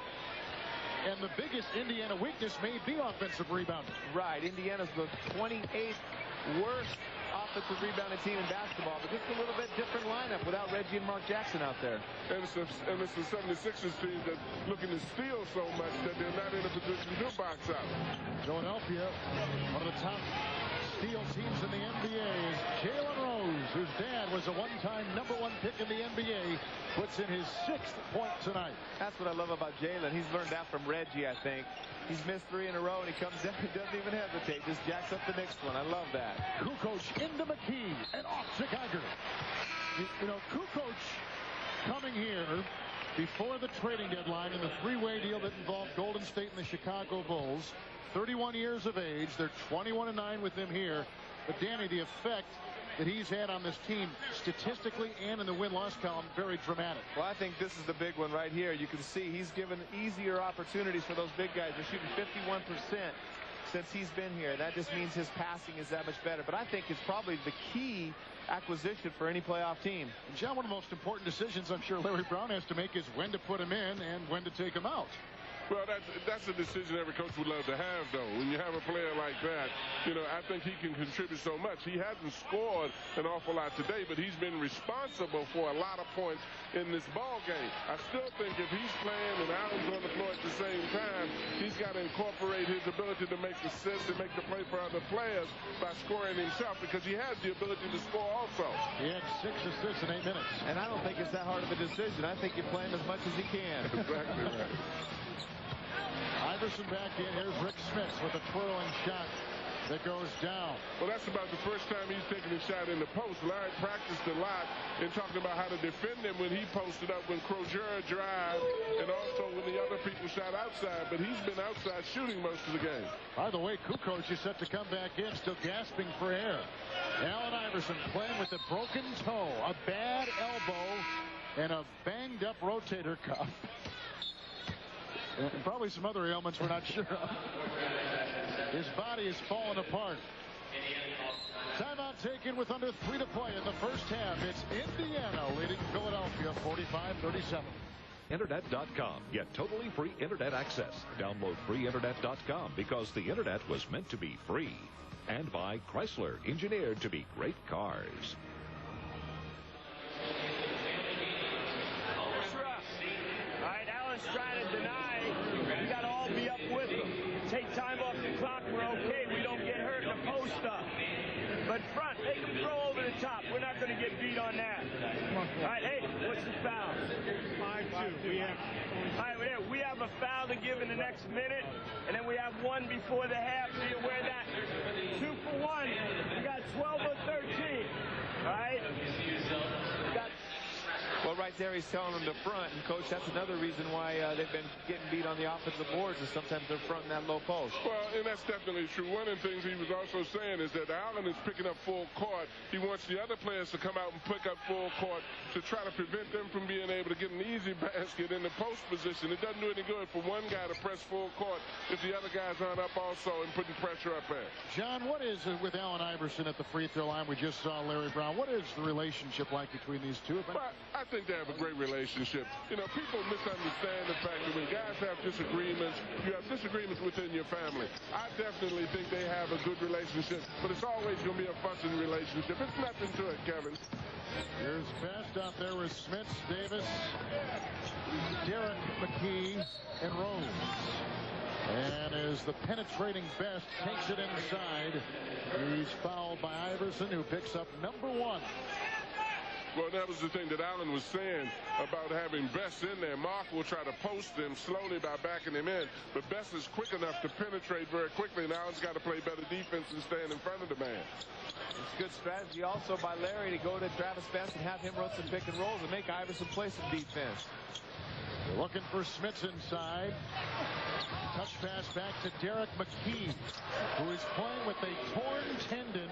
And the biggest Indiana weakness may be offensive rebounding. Right. Indiana's the 28th worst offensive rebounding team in basketball, but just a little bit different lineup without Reggie and Mark Jackson out there. And it's the 76ers team that's looking to steal so much that they're not in a position to box out. Philadelphia, one of the top steal teams in the NBA, is Jalen Rose, whose dad was a one-time #1 pick in the NBA, puts in his 6th point tonight. That's what I love about Jalen. He's learned that from Reggie, I think. He's missed 3 in a row, and he comes down and doesn't even hesitate. Just jacks up the next one. I love that. Kukoc into McKee and off to Geiger. You know, Kukoc coming here before the trading deadline in the 3-way deal that involved Golden State and the Chicago Bulls. 31 years of age. They're 21-9 with him here. But Danny, the effect that he's had on this team statistically and in the win-loss column, very dramatic. Well, I think this is the big one right here. You can see he's given easier opportunities for those big guys. They're shooting 51% since he's been here. That just means his passing is that much better. But I think it's probably the key acquisition for any playoff team. And John, one of the most important decisions I'm sure Larry Brown has to make is when to put him in and when to take him out. Well, that's a decision every coach would love to have, though. When you have a player like that, you know, I think he can contribute so much. He hasn't scored an awful lot today, but he's been responsible for a lot of points in this ball game. I still think if he's playing and Allen's on the floor at the same time, he's got to incorporate his ability to make assists and make the play for other players by scoring himself, because he has the ability to score also. He had 6 assists in 8 minutes. And I don't think it's that hard of a decision. I think you play him as much as he can. Exactly right. Iverson back in. Here's Rick Smith with a twirling shot that goes down. Well, that's about the first time he's taken a shot in the post. Larry practiced a lot in talking about how to defend him when he posted up, when Crozier drive, and also when the other people shot outside. But he's been outside shooting most of the game. By the way, Kukoc is set to come back in, still gasping for air. Allen Iverson playing with a broken toe, a bad elbow, and a banged-up rotator cuff. And probably some other ailments we're not sure of. His body is falling apart. Timeout taken with under 3 to play in the first half. It's Indiana leading Philadelphia 45-37. Internet.com. Get totally free internet access. Download freeinternet.com because the internet was meant to be free. And by Chrysler, engineered to be great cars. All right, Allen's trying to deny. We got to all be up with him. Take time off the clock. We're okay. We don't get hurt in the post up. But front, they can throw over the top. We're not going to get beat on that. All right, hey, what's the foul? 5-2. All right, we have a foul to give in the next minute, and then we have one before the half. Be aware of that. 2 for 1. We got 12 or 13. All right? Well, right there he's telling them to front, and Coach, that's another reason why they've been getting beat on the offensive boards, is sometimes they're fronting that low post. Well, and that's definitely true. One of the things he was also saying is that Allen is picking up full court. He wants the other players to come out and pick up full court to try to prevent them from being able to get an easy basket in the post position. It doesn't do any good for one guy to press full court if the other guys aren't up also and putting pressure up there. John, what is it with Allen Iverson at the free throw line? We just saw Larry Brown. What is the relationship like between these two? Well, I think they have a great relationship. You know, people misunderstand the fact that when guys have disagreements, you have disagreements within your family. I definitely think they have a good relationship, but it's always going to be a fussing relationship. It's nothing to it, Kevin. Here's Best out there with Smith, Davis, Derek, McKee, and Rose. And as the penetrating Best takes it inside, he's fouled by Iverson, who picks up number 1. Well, that was the thing that Allen was saying about having Best in there. Mark will try to post them slowly by backing him in, but Best is quick enough to penetrate very quickly, and Allen's got to play better defense and stand in front of the man. It's good strategy also by Larry to go to Travis Best and have him run some pick and rolls and make Iverson play some defense. They're looking for Smits inside. Touch pass back to Derek McKee, who is playing with a torn tendon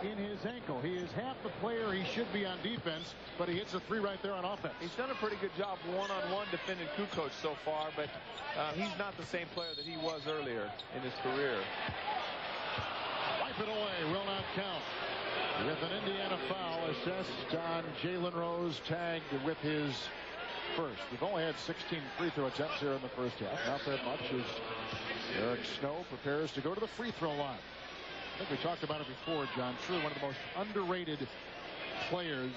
in his ankle. He is half the player he should be on defense, but he hits a three right there on offense. He's done a pretty good job one-on-one defending Kukoc so far, but he's not the same player that he was earlier in his career. Wipe it away, will not count. With an Indiana foul assessed on Jalen Rose, tagged with his first. We've only had 16 free throw attempts here in the first half. Not that much as Eric Snow prepares to go to the free throw line. I think we talked about it before, John. Truly one of the most underrated players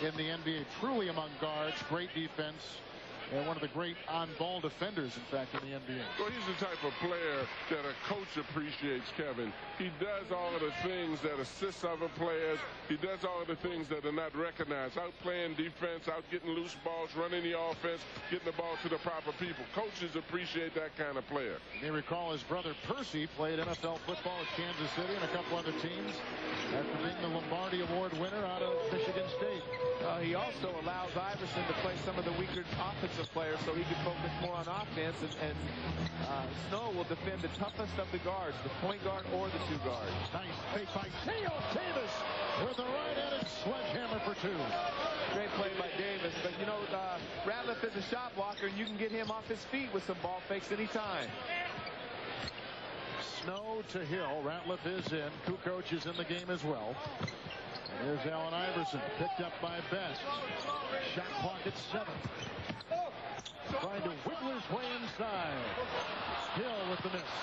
in the NBA. Truly among guards, great defense, and one of the great on-ball defenders, in fact, in the NBA. Well, he's the type of player that a coach appreciates, Kevin. He does all of the things that assist other players. He does all of the things that are not recognized. Out playing defense, out getting loose balls, running the offense, getting the ball to the proper people. Coaches appreciate that kind of player. You may recall his brother Percy played NFL football at Kansas City and a couple other teams after being the Lombardi Award winner out of Michigan State. He also allows Iverson to play some of the weaker offensive players so he can focus more on offense, and Snow will defend the toughest of the guards, the point guard or the two guards. Nice fake by Theo Davis with a right-handed sledgehammer for two. Great play by Davis, but you know, Ratliff is a shot blocker, and you can get him off his feet with some ball fakes anytime. Snow to Hill. Ratliff is in. Kukoc is in the game as well. And here's Allen Iverson, picked up by Best. Shot clock at 7. Trying to wiggle his way inside. Hill with the miss.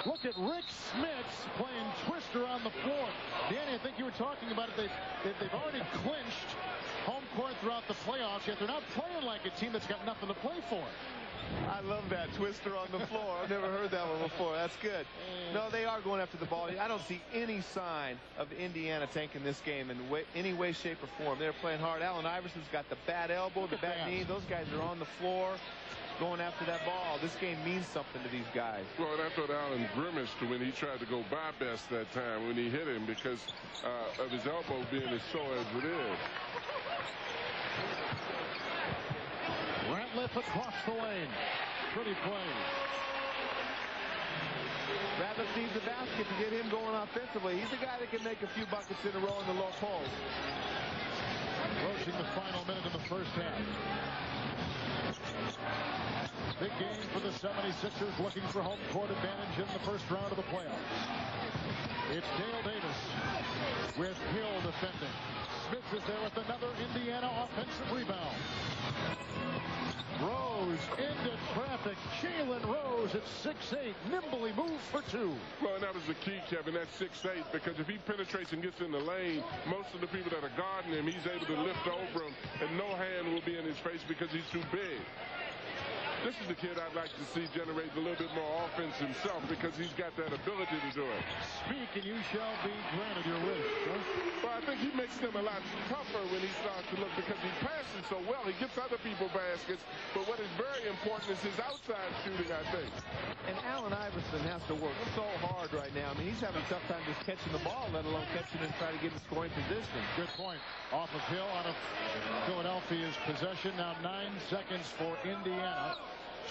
Look at Rick Smits playing Twister on the floor. Danny, I think you were talking about it. They've already clinched home court throughout the playoffs, yet they're not playing like a team that's got nothing to play for. I love that Twister on the floor. I've never heard that one before. That's good. No, they are going after the ball. I don't see any sign of Indiana tanking this game in any way, shape, or form. They're playing hard. Allen Iverson's got the bad elbow, the bad knee. Those guys are on the floor going after that ball. This game means something to these guys. Well, and I thought Allen grimaced when he tried to go by Best that time when he hit him because of his elbow being as sore as it is. Ratliff across the lane. Pretty play. Ratliff needs a basket to get him going offensively. He's a guy that can make a few buckets in a row in the low post. Approaching the final minute of the first half. Big game for the 76ers, looking for home court advantage in the first round of the playoffs. It's Dale Davis with Hill defending. Smith is there with another Indiana offensive rebound. Rose into traffic. Jalen Rose at 6'8", nimbly moves for two. Well, and that was the key, Kevin, that 6'8", because if he penetrates and gets in the lane, most of the people that are guarding him, he's able to lift over him, and no hand will be in his face because he's too big. This is the kid I'd like to see generate a little bit more offense himself because he's got that ability to do it. Speak and you shall be granted your wish. Huh? Well, I think he makes them a lot tougher when he starts to look because he passes so well. He gets other people baskets, but what is very important is his outside shooting, I think. And Allen Iverson has to work so hard right now. I mean, he's having a tough time just catching the ball, let alone catching and trying to get in scoring position. Good point. Off of Hill, out of Philadelphia's possession. Now 9 seconds for Indiana.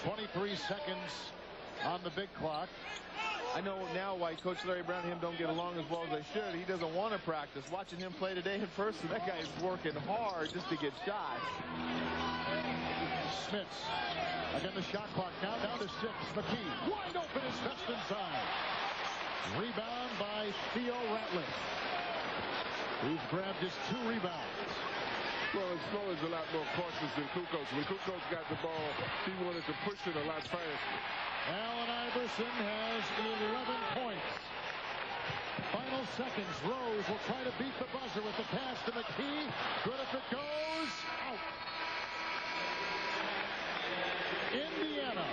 23 seconds on the big clock. I know now why Coach Larry Brown and him don't get along as well as they should. He doesn't want to practice. Watching him play today in person, that guy is working hard just to get shots. Smits. Again, the shot clock now down to 6. McKee wide open as best inside. Rebound by Theo Ratliff. He's grabbed his 2 rebounds. Well, and Snow is a lot more cautious than Kukoc. When Kukoc got the ball, he wanted to push it a lot faster. Allen Iverson has 11 points. Final seconds. Rose will try to beat the buzzer with the pass to McKee. Good if it goes. Out. Indiana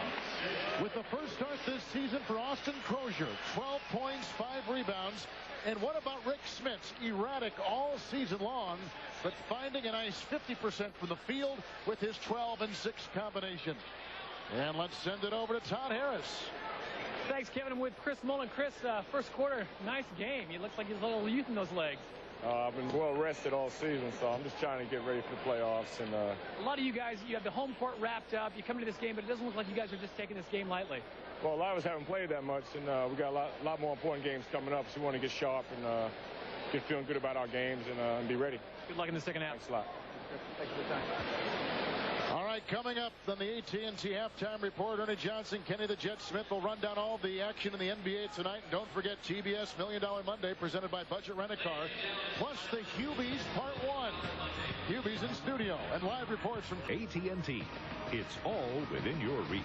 with the first start this season for Austin Crozier. 12 points, 5 rebounds. And what about Rick Smits? Erratic all season long, but finding a nice 50% from the field with his 12 and 6 combination. And let's send it over to Todd Harris. Thanks, Kevin. I'm with Chris Mullen. Chris, first quarter, nice game. He looks like he's a little youth in those legs. I've been well rested all season, so I'm just trying to get ready for the playoffs. And a lot of you guys, you have the home court wrapped up. You come into this game, but it doesn't look like you guys are just taking this game lightly. Well, a lot of us haven't played that much, and we got a lot more important games coming up, so we want to get sharp and get feeling good about our games and be ready. Good luck in the second half. Thanks a lot. Thanks for the time. All right, coming up on the AT&T halftime report, Ernie Johnson, Kenny the Jet Smith will run down all the action in the NBA tonight. And don't forget TBS $1 Million Monday presented by Budget Rent-A-Car, plus the Hubies Part 1. Hubies in studio and live reports from AT&T. It's all within your reach.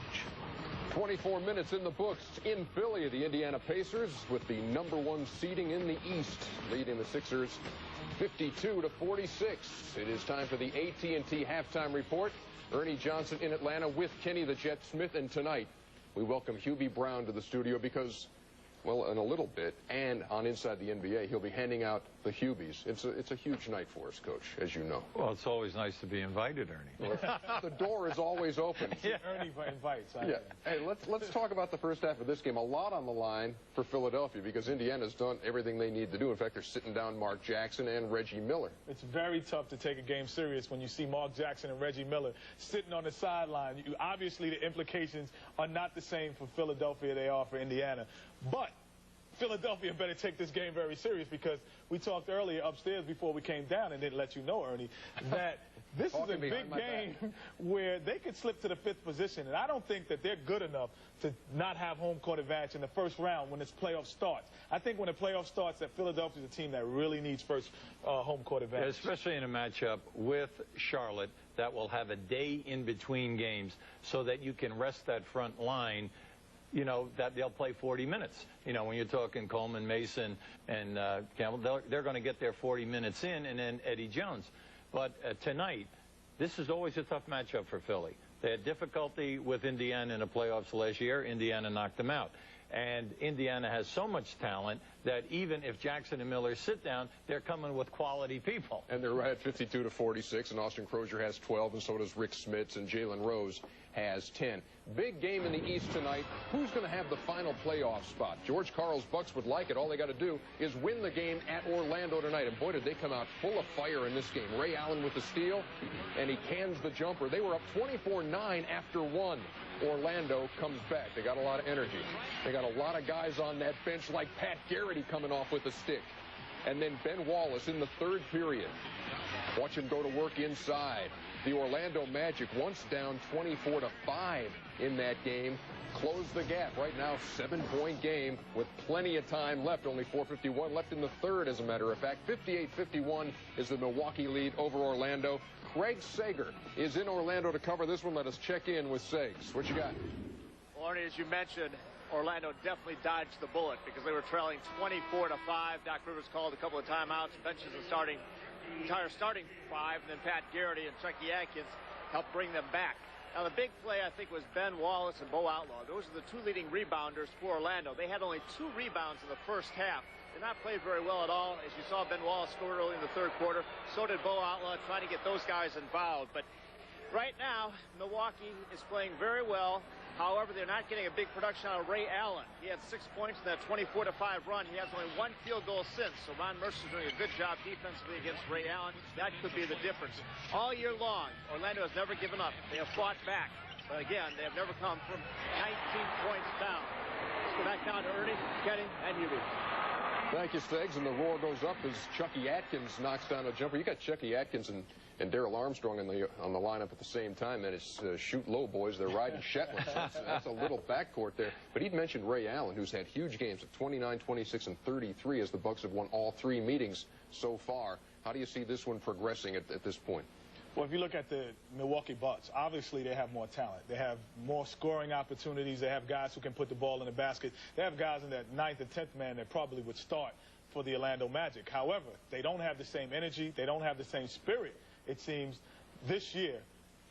24 minutes in the books in Philly. The Indiana Pacers with the #1 seeding in the East, leading the Sixers 52-46. It is time for the AT&T halftime report. Ernie Johnson in Atlanta with Kenny the Jet Smith, and tonight we welcome Hubie Brown to the studio because, well, in a little bit, and on Inside the NBA, he'll be handing out the Hubies. It's a huge night for us, Coach, as you know. Well, it's always nice to be invited, Ernie. The door is always open. Yeah, Ernie invites. Yeah. Hey, let's talk about the first half of this game. A lot on the line for Philadelphia because Indiana's done everything they need to do. In fact, they're sitting down Mark Jackson and Reggie Miller. It's very tough to take a game serious when you see Mark Jackson and Reggie Miller sitting on the sideline. Obviously, the implications are not the same for Philadelphia they are for Indiana. But Philadelphia better take this game very serious because we talked earlier upstairs before we came down and didn't let you know, Ernie, that this is a big game where they could slip to the 5th position. And I don't think that they're good enough to not have home court advantage in the first round when this playoff starts. I think when the playoff starts, that Philadelphia's a team that really needs first home court advantage. Yeah, especially in a matchup with Charlotte that will have a day in between games so that you can rest that front line. You know, that they'll play 40 minutes. You know, when you're talking Coleman, Mason, and Campbell, they're going to get their 40 minutes in, and then Eddie Jones. But tonight, this is always a tough matchup for Philly. They had difficulty with Indiana in the playoffs last year. Indiana knocked them out. And Indiana has so much talent that even if Jackson and Miller sit down, they're coming with quality people. And they're right at 52-46, and Austin Crozier has 12, and so does Rick Smits, and Jalen Rose has 10. Big game in the East tonight. Who's going to have the final playoff spot? George Karl's Bucks would like it. All they got to do is win the game at Orlando tonight. And boy, did they come out full of fire in this game. Ray Allen with the steal, and he cans the jumper. They were up 24-9 after 1. Orlando comes back. They got a lot of energy. They got a lot of guys on that bench like Pat Garrity coming off with a stick. And then Ben Wallace in the 3rd period. Watch him go to work inside. The Orlando Magic, once down 24-5 in that game, closed the gap. Right now, 7-point game with plenty of time left. Only 4:51 left in the 3rd, as a matter of fact. 58-51 is the Milwaukee lead over Orlando. Craig Sager is in Orlando to cover this one. Let us check in with Sags. What you got? Well, Arnie, as you mentioned, Orlando definitely dodged the bullet because they were trailing 24-5. Doc Rivers called a couple of timeouts, benches the entire starting 5, and then Pat Garrity and Chucky Atkins helped bring them back. Now, the big play, I think, was Ben Wallace and Bo Outlaw. Those are the 2 leading rebounders for Orlando. They had only 2 rebounds in the first half. Did not play very well at all. As you saw, Ben Wallace scored early in the 3rd quarter. So did Bo Outlaw, trying to get those guys involved. But right now, Milwaukee is playing very well. However, they're not getting a big production out of Ray Allen. He had 6 points in that 24-5 run. He has only 1 field goal since. So Ron Mercer's doing a good job defensively against Ray Allen. That could be the difference. All year long, Orlando has never given up. They have fought back. But again, they have never come from 19 points down. Let's go back down to Ernie, Kenny, and Hubie. Thank you, Steggs. And the roar goes up as Chucky Atkins knocks down a jumper. You got Chucky Atkins and Darrell Armstrong on the lineup at the same time. And it's shoot low, boys. They're riding Shetland. So that's a little backcourt there. But he'd mentioned Ray Allen, who's had huge games at 29, 26, and 33 as the Bucks have won all 3 meetings so far. How do you see this one progressing at this point? Well, if you look at the Milwaukee Bucks, obviously they have more talent. They have more scoring opportunities. They have guys who can put the ball in the basket. They have guys in that 9th and 10th man that probably would start for the Orlando Magic. However, they don't have the same energy. They don't have the same spirit, it seems, this year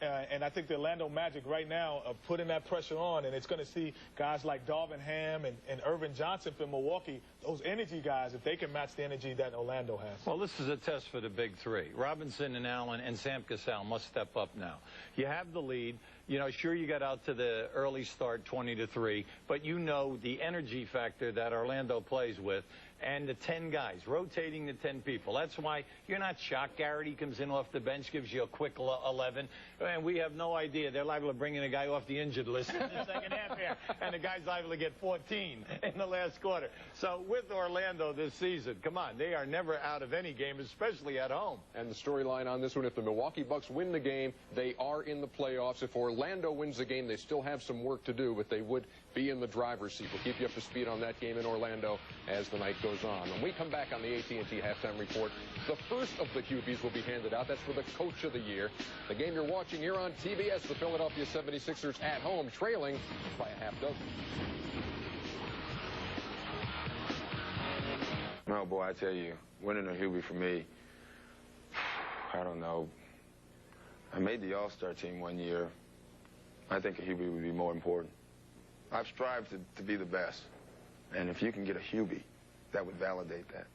And I think the Orlando Magic right now are putting that pressure on, and it's going to see guys like Darvin Ham and Irvin Johnson from Milwaukee, those energy guys, if they can match the energy that Orlando has. Well, this is a test for the big three. Robinson and Allen and Sam Cassell must step up now. You have the lead. You know, sure, you got out to the early start 20-3, but you know the energy factor that Orlando plays with. And the 10 guys, rotating the 10 people. That's why you're not shocked. Garrity comes in off the bench, gives you a quick 11. And we have no idea. They're liable to bring in a guy off the injured list in the second half here. And the guy's liable to get 14 in the last quarter. So with Orlando this season, come on, they are never out of any game, especially at home. And the storyline on this one, if the Milwaukee Bucks win the game, they are in the playoffs. If Orlando wins the game, they still have some work to do, but they would be in the driver's seat. We'll keep you up to speed on that game in Orlando as the night goes on. When we come back on the AT&T Halftime Report, the first of the Hubies will be handed out. That's for the Coach of the Year. The game you're watching here on TBS, the Philadelphia 76ers at home, trailing by a half dozen. No, boy, I tell you, winning a Hubie for me, I don't know. I made the All-Star team one year. I think a Hubie would be more important. I've strived to be the best. And if you can get a Hubie, that would validate that.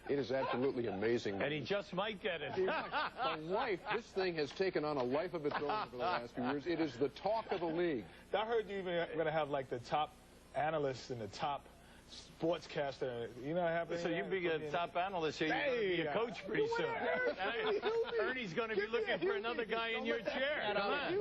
It is absolutely amazing. And he just might get it. This thing has taken on a life of its own over the last few years. It is the talk of the league. I heard you even going to have like the top analysts and the top sportscaster. You know what happened? So you be a top analyst here. You're going to be a coach pretty soon. Ernie's going to be looking for another guy in your chair. Come on.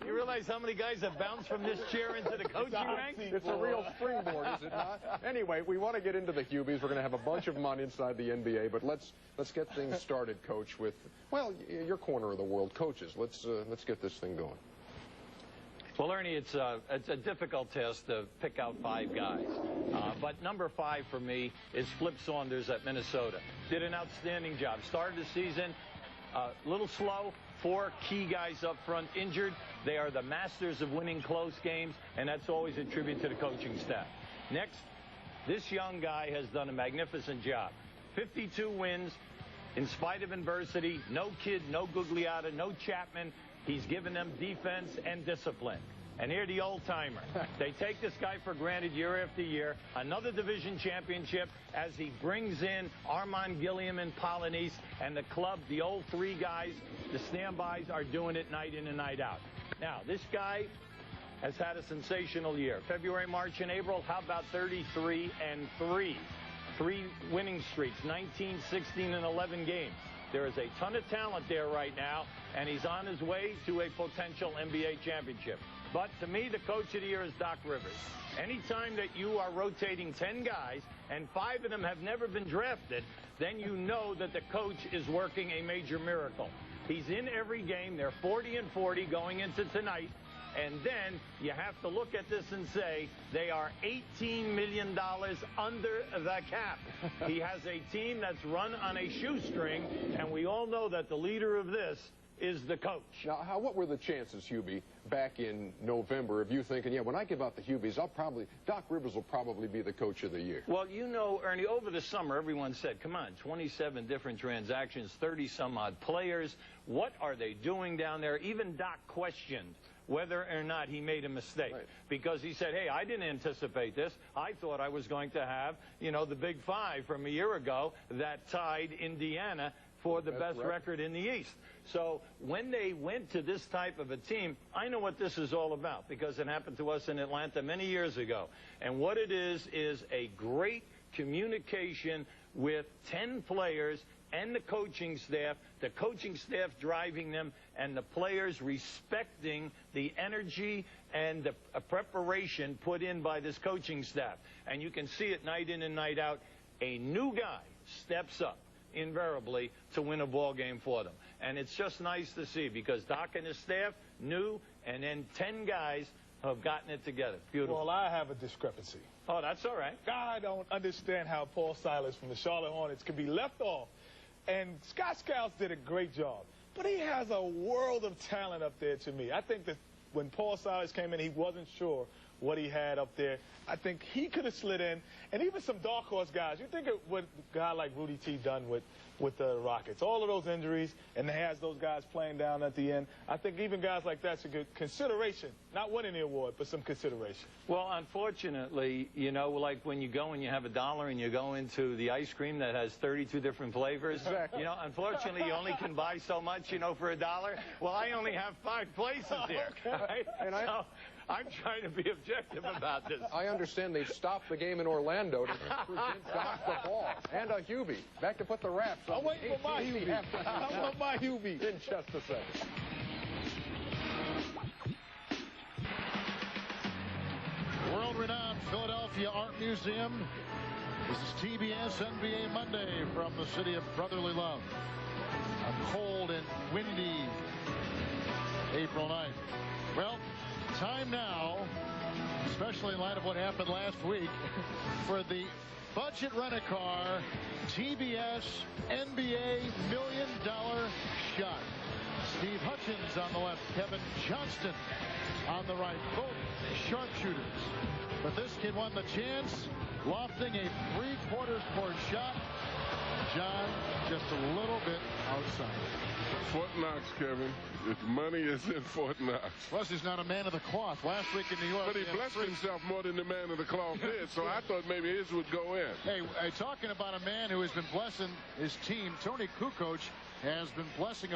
You realize how many guys have bounced from this chair into the coaching ranks? It's a real springboard, is it not? Anyway, we want to get into the Hubies. We're going to have a bunch of them on Inside the NBA, but let's get things started, Coach, with, well, your corner of the world, coaches. Let's get this thing going. Well, Ernie, it's a difficult test to pick out 5 guys. But number 5 for me is Flip Saunders at Minnesota. Did an outstanding job. Started the season a little slow. 4 key guys up front injured. They are the masters of winning close games, and that's always a tribute to the coaching staff. Next, this young guy has done a magnificent job. 52 wins in spite of adversity. No Kid, no Gugliotta, no Chapman. He's given them defense and discipline. And here the old-timer. They take this guy for granted year after year. Another division championship as he brings in Armand Gilliam and Polynice and the club, the old 3 guys, the standbys are doing it night in and night out. Now, this guy has had a sensational year. February, March, and April, how about 33-3? 3 winning streaks, 19, 16, and 11 games. There is a ton of talent there right now, and he's on his way to a potential NBA championship. But to me, the coach of the year is Doc Rivers. Anytime that you are rotating 10 guys and 5 of them have never been drafted, then you know that the coach is working a major miracle. He's in every game. They're 40-40 going into tonight. And then you have to look at this and say they are $18 million under the cap. He has a team that's run on a shoestring, and we all know that the leader of this is the coach. Now, what were the chances, Hubie, back in November of you thinking, yeah, when I give out the Hubies, Doc Rivers will probably be the coach of the year? Well, you know, Ernie, over the summer, everyone said, come on, 27 different transactions, 30-some-odd players. What are they doing down there? Even Doc questioned whether or not he made a mistake. Right. Because he said, hey, I didn't anticipate this. I thought I was going to have, you know, the Big 5 from a year ago that tied Indiana for the best record in the East. So when they went to this type of a team, I know what this is all about because it happened to us in Atlanta many years ago. And what it is a great communication with 10 players and the coaching staff driving them, and the players respecting the energy and the preparation put in by this coaching staff. And you can see it night in and night out. A new guy steps up invariably to win a ball game for them. And it's just nice to see because Doc and his staff knew, and then 10 guys have gotten it together. Beautiful. Well, I have a discrepancy. Oh, that's all right. I don't understand how Paul Silas from the Charlotte Hornets can be left off. And Scott Skiles did a great job. But he has a world of talent up there to me. I think that when Paul Silas came in, he wasn't sure what he had up there. I think he could have slid in, and even some dark horse guys. You think of what a guy like Rudy T done with the Rockets. All of those injuries, and he has those guys playing down at the end. I think even guys like that should get consideration. Not winning the award, but some consideration. Well, unfortunately, you know, like when you go and you have $1 and you go into the ice cream that has 32 different flavors. Exactly. You know, unfortunately, you only can buy so much, you know, for $1. Well, I only have 5 places here. Okay. Right? And so I'm trying to be objective about this. I understand they stopped the game in Orlando to present Doc the ball. And a Hubie. Back to put the wraps on. I'm waiting for my Hubie. I want my Hubie. In just a second. World-renowned Philadelphia Art Museum. This is TBS NBA Monday from the city of brotherly love. A cold and windy April night. Well, time now, especially in light of what happened last week, for the budget rent-a-car TBS NBA $1 million shot. Steve Hutchins on the left, Kevin Johnston on the right, both sharpshooters. But this kid won the chance, lofting a 3/4 court shot. John, just a little bit outside. Fort Knox, Kevin. If money is in Fort Knox. Plus, he's not a man of the cloth. Last week in New York, but he blessed himself more than the man of the cloth did, so I thought maybe his would go in. Hey, talking about a man who has been blessing his team, Tony Kukoc has been blessing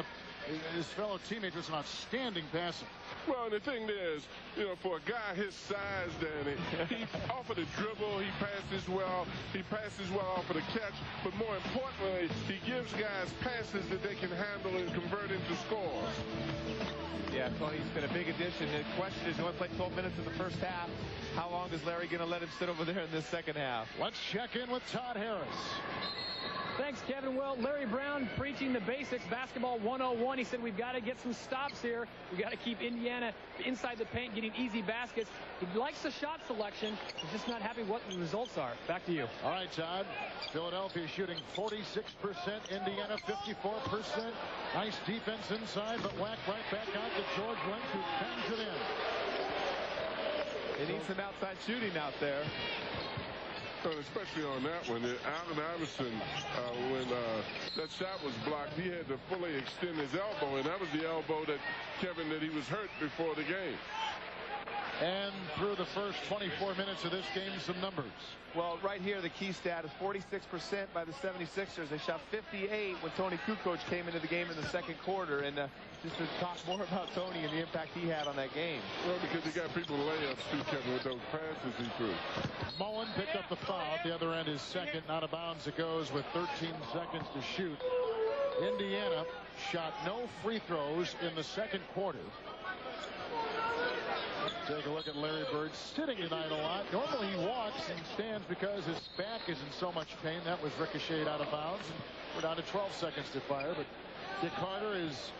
his fellow teammates with some outstanding passing. Well, the thing is, you know, for a guy his size, Danny, he off of the dribble, he passes well off of the catch, but more importantly, he gives guys passes that they can handle and convert into scores. Yeah, Tony's been a big addition. The question is, he only played 12 minutes in the first half. How long is Larry going to let him sit over there in this second half? Let's check in with Todd Harris. Thanks, Kevin. Well, Larry Brown preaching the basics, basketball 101. He said we've got to get some stops here. We've got to keep Indiana inside the paint, getting easy baskets. He likes the shot selection. He's just not happy what the results are. Back to you. All right, Todd. Philadelphia shooting 46%, Indiana 54%. Nice defense inside, but whacked right back out to George Lynch, who bangs it in. They need some outside shooting out there. But especially on that one, Allen Iverson, when that shot was blocked, he had to fully extend his elbow, and that was the elbow that he was hurt before the game. And through the first 24 minutes of this game, some numbers. Well, right here, the key stat is 46% by the 76ers. They shot 58 when Tony Kukoc came into the game in the second quarter. And just to talk more about Tony and the impact he had on that game. Well, because he got people layups too, Kevin, with those passes he threw. Mullen picked up the foul. At the other end is second. Out of bounds it goes with 13 seconds to shoot. Indiana shot no free throws in the second quarter. Take a look at Larry Bird sitting tonight a lot. Normally he walks and stands because his back is in so much pain. That was ricocheted out of bounds. And we're down to 12 seconds to fire. But Dick Carter is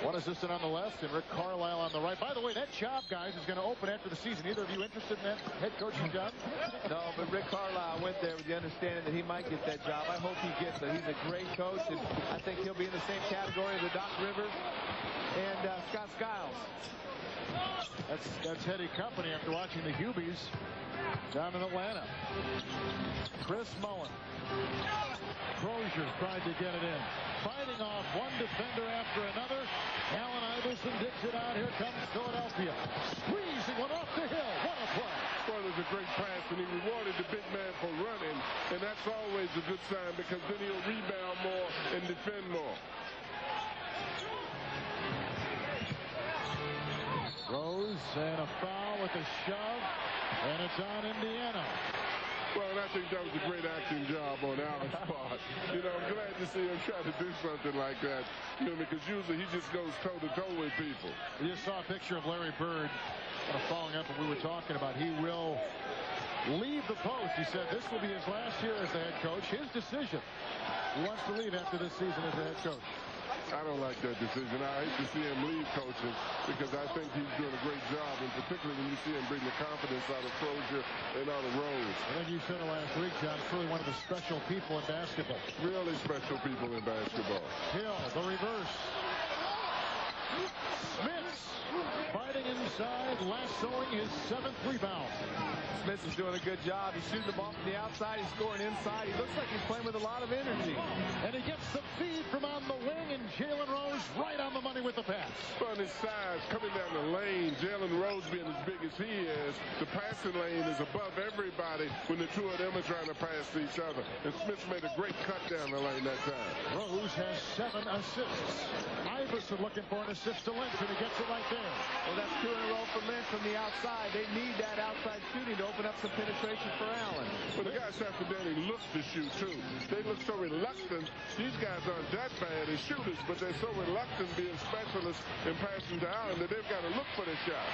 one assistant on the left and Rick Carlisle on the right. By the way, that job, guys, is going to open after the season. Either of you interested in that head coaching job? No, but Rick Carlisle went there with the understanding that he might get that job. I hope he gets it. He's a great coach, and I think he'll be in the same category as Doc Rivers and Scott Skiles. That's heady company after watching the Hubies down in Atlanta. Chris Mullen. Crozier tried to get it in. Fighting off one defender after another. Allen Iverson digs it out. Here comes Philadelphia. Squeezing one off the hill. What a play. Well, it was a great pass, and he rewarded the big man for running. And that's always a good sign because then he'll rebound more and defend more. Rose and a foul with a shove, and it's on Indiana. Well, and I think that was a great acting job on Allen's part. You know, I'm glad to see him try to do something like that, you know, because usually he just goes toe-to-toe with people. We just saw a picture of Larry Bird following up what we were talking about. He will leave the post. He said this will be his last year as the head coach. His decision. He wants to leave after this season as the head coach. I don't like that decision. I hate to see him leave coaching because I think he's doing a great job, and particularly when you see him bring the confidence out of Crozier and out of Rose. I think you said it last week, John. It's really one of the special people in basketball. Really special people in basketball. Hill, the reverse. Smith fighting inside. inside, lassoing his 7th rebound. Smith is doing a good job. He's shooting the ball from the outside. He's scoring inside. He looks like he's playing with a lot of energy. And he gets the feed from on the wing, and Jalen Rose right on the money with the pass. On his size, coming down the lane, Jalen Rose being as big as he is, the passing lane is above everybody when the two of them are trying to pass to each other. And Smith made a great cut down the lane that time. Rose has 7 assists. Iverson looking for an assist to Lynch, and he gets it right there. Well, that's 2 in a row for Lynch from the outside. They need that outside shooting to open up some penetration for Allen. Well, the guys after Danny look to shoot, too. They look so reluctant. These guys aren't that bad as shooters, but they're so reluctant being specialists in passing to Allen that they've got to look for the shot.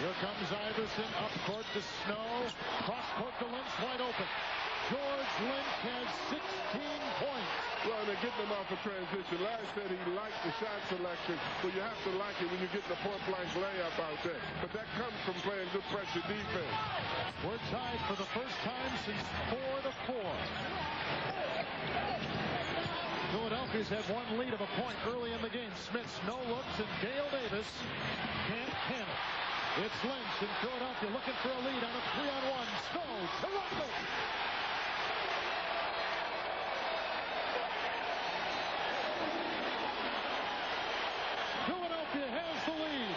Here comes Iverson up court to Snow. Cross court to Lynch, wide open. George Lynch has 16 points. Well, they're getting him off a transition. Larry said he liked the shot selection. Well, you have to like it when you get the point-blank layup out there. But that comes from playing good pressure defense. We're tied for the first time since 4-4. Philadelphia's had one lead of a point early in the game. Smith no looks, and Dale Davis can't can it. It's Lynch in Philadelphia looking for a lead on a 3-on-1. Snow, Toronto. Philadelphia has the lead.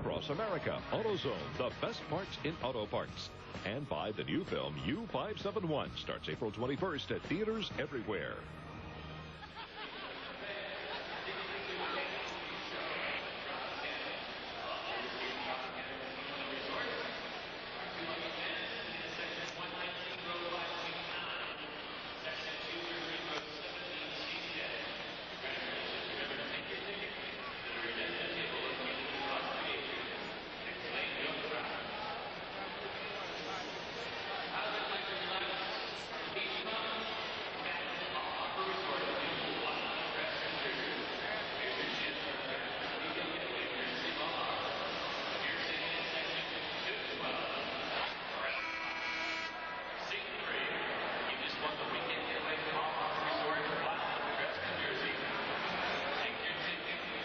Across America, AutoZone, the best parts in auto parts. And by the new film U-571, starts April 21st at theaters everywhere.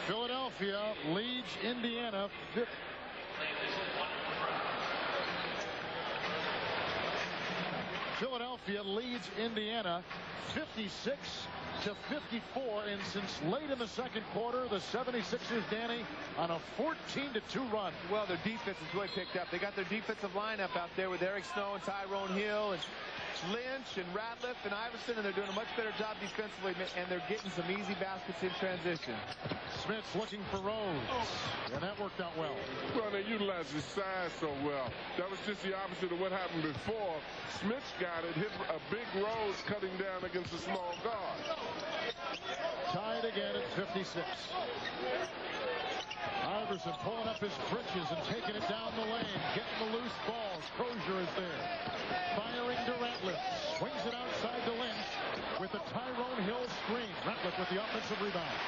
Philadelphia leads Indiana. Philadelphia leads Indiana 56-54, and since late in the second quarter, the 76ers, Danny, on a 14-2 run. Well, their defense is really picked up. They got their defensive lineup out there with Eric Snow and Tyrone Hill and Lynch and Ratliff and Iverson, and they're doing a much better job defensively, and they're getting some easy baskets in transition. Smith's looking for Rose, and that worked out well. Well, they utilized his size so well. That was just the opposite of what happened before. Smith's got it, hit a big Rose cutting down against a small guard. Tied again at 56. Iverson pulling up his britches and taking it down the lane, getting the loose balls. Crozier is there. Firing to Ratliff. Swings it outside to Lynch with the Tyrone Hill screen. Ratliff with the offensive rebound.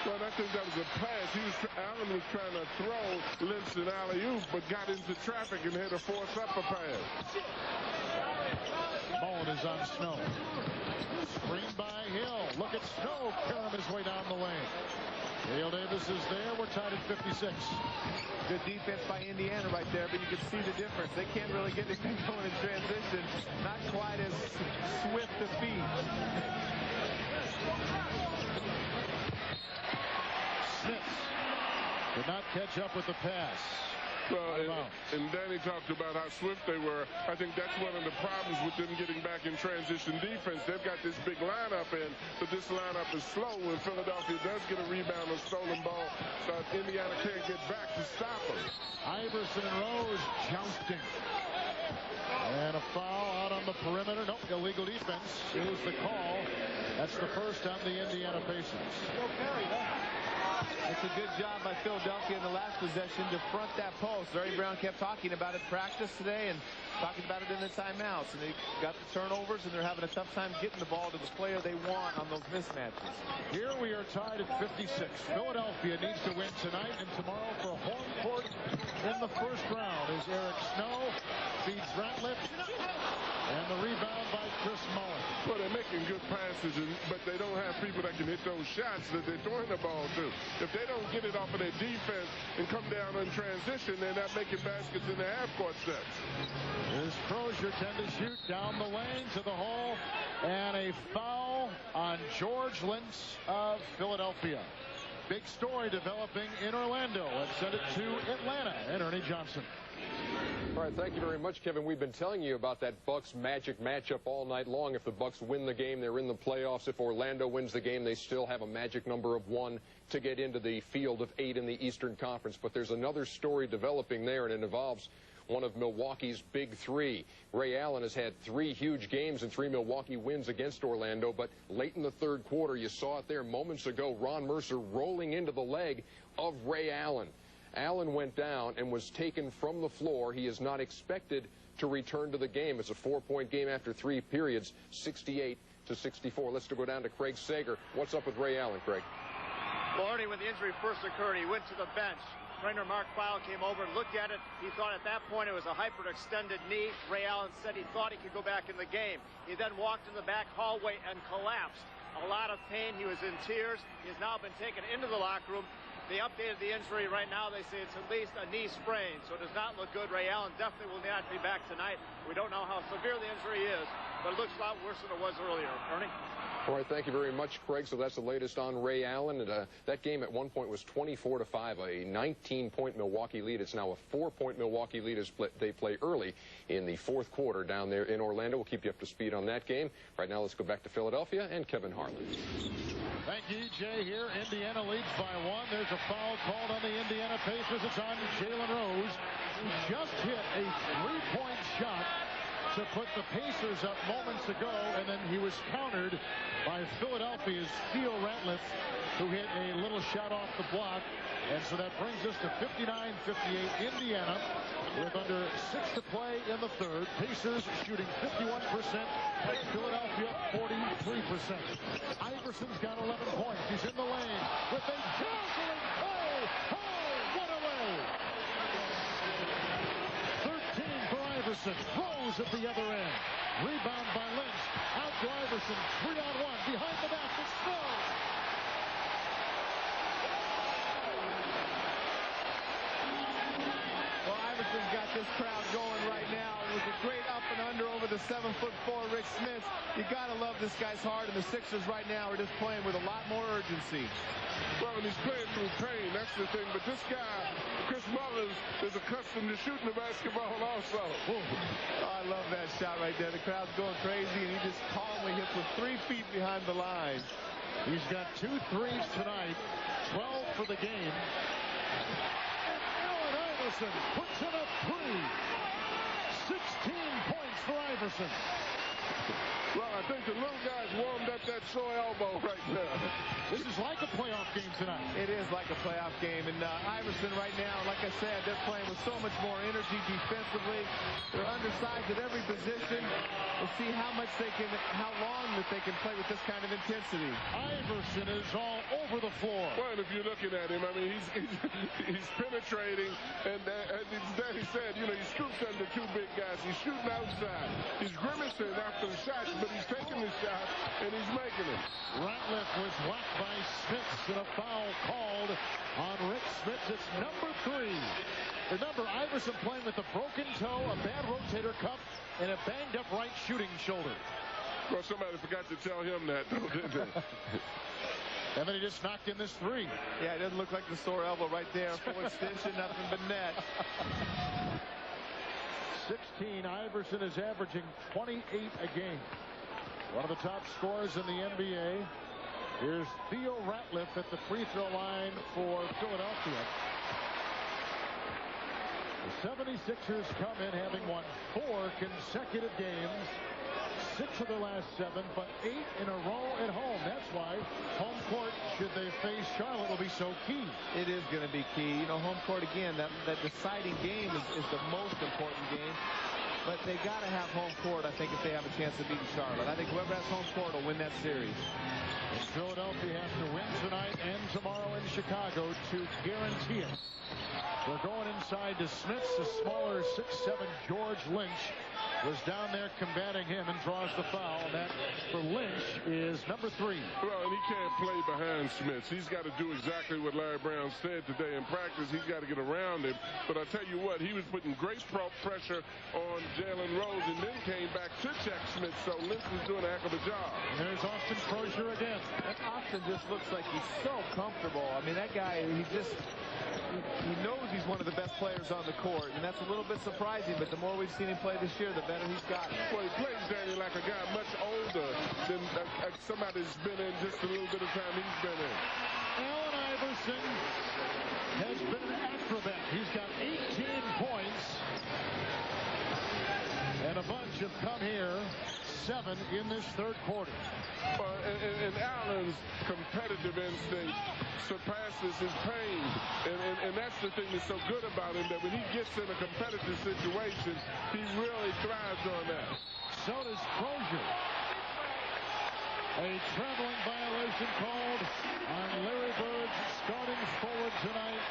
Well, I think that was a pass. Allen was trying to throw Lynch an alley-oop, but got into traffic and had to force up a pass. Mullen is on Snow. Screen by Hill. Look at Snow carrying his way down the lane. Dale Davis is there. We're tied at 56. Good defense by Indiana right there, but you can see the difference. They can't really get anything going in transition. Not quite as swift a feet. Smith did not catch up with the pass. Well, and Danny talked about how swift they were. I think that's one of the problems with them getting back in transition defense. They've got this big lineup in, but this lineup is slow. When Philadelphia does get a rebound or stolen ball, Indiana can't get back to stop them. Iverson and Rose jousting. And a foul out on the perimeter. Nope, illegal defense is the call. That's the first on the Indiana Pacers. It's a good job by Philadelphia in the last possession to front that post. Larry Brown kept talking about it in practice today and talking about it in the timeouts. And they got the turnovers, and they're having a tough time getting the ball to the player they want on those mismatches. Here we are tied at 56. Philadelphia needs to win tonight and tomorrow for a home court first round as Eric Snow feeds Ratliff. And the rebound by Chris Mullin. Well, they're making good passes, but they don't have people that can hit those shots that they're throwing the ball to. If they don't get it off of their defense and come down in transition, they're not making baskets in the half-court sets. Here's Crozier, 10 to shoot, down the lane to the hole, and a foul on George Lentz of Philadelphia. Big story developing in Orlando. Let's send it to Atlanta and Ernie Johnson. All right, thank you very much, Kevin. We've been telling you about that Bucks Magic matchup all night long. If the Bucks win the game, they're in the playoffs. If Orlando wins the game, they still have a magic number of 1 to get into the field of 8 in the Eastern Conference. But there's another story developing there, and it involves one of Milwaukee's big 3. Ray Allen has had 3 huge games and 3 Milwaukee wins against Orlando, but late in the third quarter, you saw it there moments ago, Ron Mercer rolling into the leg of Ray Allen. Allen went down and was taken from the floor. He is not expected to return to the game. It's a 4-point game after 3 periods, 68-64. Let's go down to Craig Sager. What's up with Ray Allen, Craig? Well, Ernie, when the injury first occurred, he went to the bench. Trainer Mark Feil came over and looked at it. He thought at that point it was a hyperextended knee. Ray Allen said he thought he could go back in the game. He then walked in the back hallway and collapsed. A lot of pain. He was in tears. He has now been taken into the locker room. They updated the injury. Right now they say it's at least a knee sprain, so it does not look good. Ray Allen definitely will not be back tonight. We don't know how severe the injury is, but it looks a lot worse than it was earlier. Ernie? All right, thank you very much, Craig. So that's the latest on Ray Allen. And, that game at one point was 24-5, a 19-point Milwaukee lead. It's now a 4-point Milwaukee lead as they play early in the fourth quarter down there in Orlando. We'll keep you up to speed on that game. Right now, let's go back to Philadelphia and Kevin Harlan. Thank you, Jay. Here, Indiana leads by 1. There's a foul called on the Indiana Pacers. It's on Jalen Rose, who just hit a 3-point shot to put the Pacers up moments ago, and then he was countered by Philadelphia's Theo Ratliff, who hit a little shot off the block. And so that brings us to 59-58 Indiana with under 6 to play in the third. Pacers shooting 51%, Philadelphia 43%. Iverson's got 11 points. He's in the lane with a dazzling play. Oh, what a way! 13 for Iverson. Rose at the other end. Rebound by Lynch. Out to Iverson. 3-on-1. Behind the basket. Snow. Well, Iverson's got this crowd going right now. It was a great up and under over the 7'4" Rick Smith. You got to love this guy's heart, and the Sixers right now are just playing with a lot more urgency. Well, and he's playing through pain. That's the thing. But this guy, Chris Mullins, is accustomed to shooting the basketball also. Oh, I love that shot right there. The crowd's going crazy, and he just calmly hits with 3 feet behind the line. He's got 2 threes tonight, 12 for the game. Allen Iverson puts in a 3. 16 points for Iverson. Well, I think the little guy's warmed up that sore elbow right there. This is like a playoff game tonight. It is like a playoff game. And Iverson right now, like I said, they're playing with so much more energy defensively. They're undersized at every position. We'll see how long that they can play with this kind of intensity. Iverson is all over the floor. Well, and if you're looking at him, I mean, he's penetrating. And as Danny said, you know, he scoops under 2 big guys. He's shooting outside. He's grimacing after the shots, but he's taking the shot, and he's making it. Ratliff was whacked by Smits, and a foul called on Rick Smits. It's number 3. Remember, Iverson playing with a broken toe, a bad rotator cuff, and a banged-up right shooting shoulder. Well, somebody forgot to tell him that, though, didn't they? And then he just knocked in this 3. Yeah, it doesn't look like the sore elbow right there. Full extension, nothing but net. 16. Iverson is averaging 28 a game. One of the top scorers in the NBA. Here's Theo Ratliff at the free throw line for Philadelphia. The 76ers come in having won 4 consecutive games. 6 of their last 7, but 8 in a row at home. That's why home court, should they face Charlotte, will be so key. It is going to be key. You know, home court, again, that deciding game is the most important game. But they got to have home court, I think, if they have a chance of beating Charlotte. I think whoever has home court will win that series. And Philadelphia has to win tonight and tomorrow in Chicago to guarantee it. We're going inside to Smits. The smaller 6'7" George Lynch was down there combating him and draws the foul. And that for Lynch is number 3. Well, and he can't play behind Smits. He's got to do exactly what Larry Brown said today in practice. He's got to get around him. But I'll tell you what, he was putting great pressure on Jalen Rose and then came back to check Smits. So Lynch was doing a heck of a job. And there's Austin Crozier again. And Austin just looks like he's so comfortable. I mean, that guy, he knows he's one of the best players on the court, and that's a little bit surprising, but the more we've seen him play this year, the better he's gotten. Well, he plays, Danny, like a guy much older than somebody that's been in just a little bit of time he's been in. Allen Iverson has been an acrobat. He's got 18 points, and a bunch have come here. 7 in this third quarter. And Allen's competitive instinct surpasses his pain. And that's the thing that's so good about him, that when he gets in a competitive situation, he really thrives on that. So does Crozier. A traveling violation called on Larry Bird's starting forward tonight,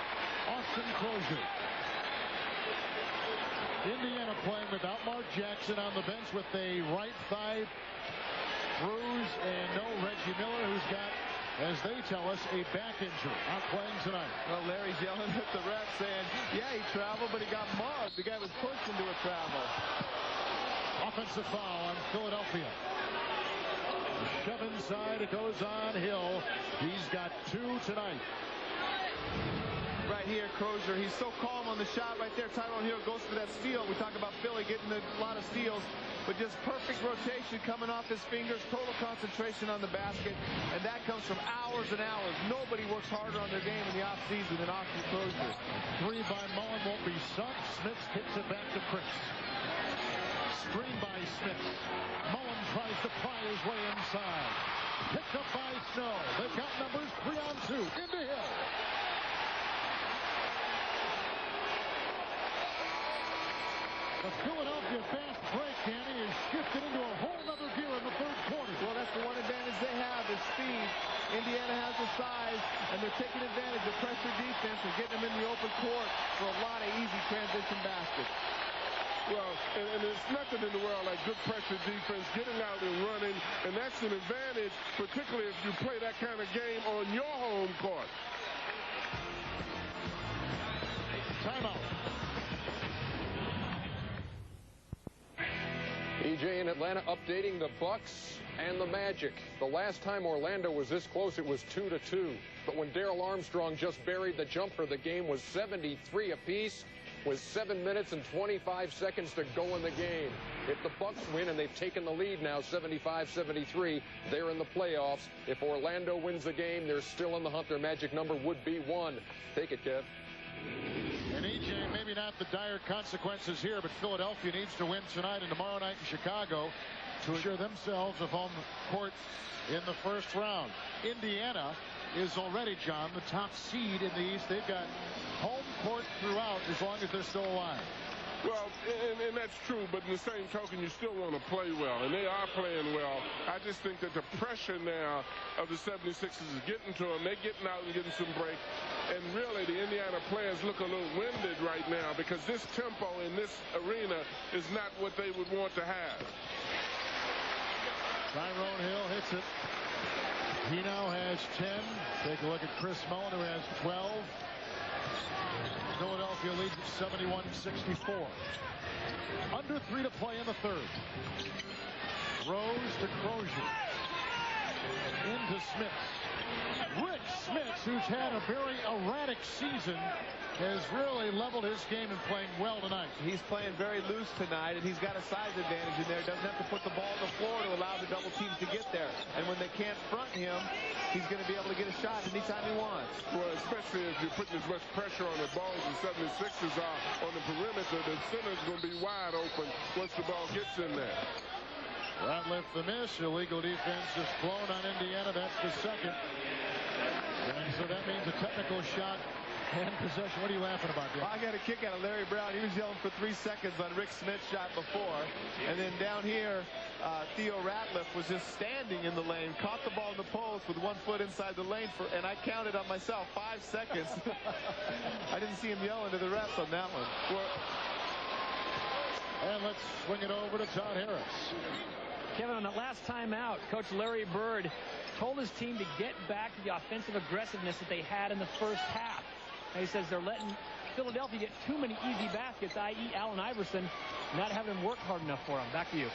Austin Crozier. Indiana playing without Mark Jackson on the bench with a right thigh bruise, and no Reggie Miller, who's got, as they tell us, a back injury, not playing tonight. Well, Larry's yelling at the ref saying, yeah, he traveled, but he got mugged. The guy was pushed into a travel. Offensive foul on Philadelphia. Shove inside, it goes on Hill. He's got 2 tonight. Right here, Crozier, he's so calm on the shot right there. Tyrone Hill goes for that steal. We talk about Philly getting a lot of steals, but just perfect rotation coming off his fingers, total concentration on the basket, and that comes from hours and hours. Nobody works harder on their game in the offseason than Austin Crozier. 3 by Mullen won't be sunk. Smits kicks it back to Prince. Screen by Smits. Mullen tries to pry his way inside. Picked up by Snow. They've got numbers 3 on 2. Into Hill. The Philadelphia fast break, Danny, is shifted into a whole other gear in the third quarter. Well, that's the one advantage they have, is speed. Indiana has the size, and they're taking advantage of pressure defense and getting them in the open court for a lot of easy transition baskets. Well, and there's nothing in the world like good pressure defense, getting out and running, and that's an advantage, particularly if you play that kind of game on your home court. Timeout. EJ in Atlanta updating the Bucks and the Magic. The last time Orlando was this close, it was 2-2. But when Darrell Armstrong just buried the jumper, the game was 73 apiece with 7 minutes and 25 seconds to go in the game. If the Bucks win, and they've taken the lead now 75-73, they're in the playoffs. If Orlando wins the game, they're still in the hunt. Their magic number would be 1. Take it, Kev. And EJ, maybe not the dire consequences here, but Philadelphia needs to win tonight and tomorrow night in Chicago to assure themselves of home court in the first round. Indiana is already, John, the top seed in the East. They've got home court throughout as long as they're still alive. Well, and that's true, but in the same token, you still want to play well, and they are playing well. I just think that the pressure now of the 76ers is getting to them. They're getting out and getting some break. And really, the Indiana players look a little winded right now because this tempo in this arena is not what they would want to have. Tyrone Hill hits it. He now has 10. Take a look at Chris Mullen, who has 12. Philadelphia leads at 71-64. Under 3 to play in the third. Rose to Crozier. Into Smits. Rick Smits, who's had a very erratic season, has really leveled his game and playing well tonight. He's playing very loose tonight, and he's got a size advantage in there. Doesn't have to put the ball on the floor to allow the double teams to get there. And when they can't front him, he's going to be able to get a shot anytime he wants. Well, especially if you're putting as much pressure on the ball as the 76ers are on the perimeter, the center's going to be wide open once the ball gets in there. Ratliff the miss. Illegal defense is blown on Indiana. That's the second. And so that means a technical shot And possession. What are you laughing about, Dan? I got a kick out of Larry Brown. He was yelling for 3 seconds on Rick Smith's shot before. And then down here, Theo Ratliff was just standing in the lane, caught the ball in the post with 1 foot inside the lane, and I counted on myself 5 seconds. I didn't see him yelling to the refs on that one. And let's swing it over to Todd Harris. Kevin, on the last time out, Coach Larry Bird told his team to get back to the offensive aggressiveness that they had in the first half. And he says they're letting Philadelphia get too many easy baskets, i.e. Allen Iverson, not having him work hard enough for him. Back to you.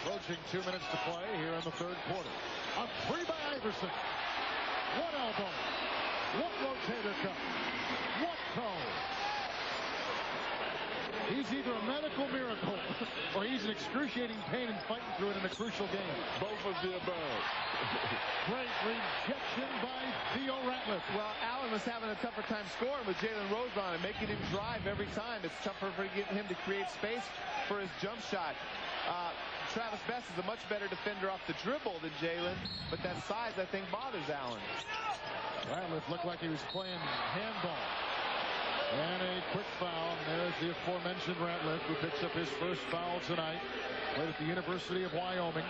Approaching 2 minutes to play here in the third quarter. A three by Iverson. One elbow. One rotator cuff. One toe. He's either a medical miracle or he's in excruciating pain and fighting through it in a crucial game. Both of the above. Great rejection by Theo Ratliff. Well, Allen was having a tougher time scoring with Jalen Rose on and making him drive every time. It's tougher for him to create space for his jump shot. Travis Best is a much better defender off the dribble than Jalen, but that size, I think, bothers Allen. Ratliff looked like he was playing handball. And a quick foul. There's the aforementioned Ratliff, who picks up his first foul tonight. Played at the University of Wyoming.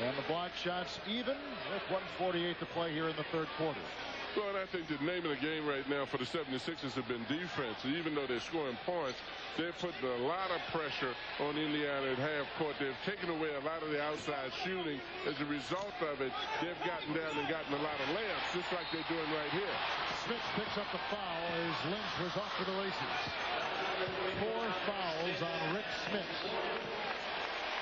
And the block shots even with 1:48 to play here in the third quarter. Well, and I think the name of the game right now for the 76ers have been defense. Even though they're scoring points, they're putting a lot of pressure on Indiana at half court. They've taken away a lot of the outside shooting. As a result of it, they've gotten down and gotten a lot of layups, just like they're doing right here. Smith picks up the foul as Lynch was off to the races. 4 fouls on Rick Smith.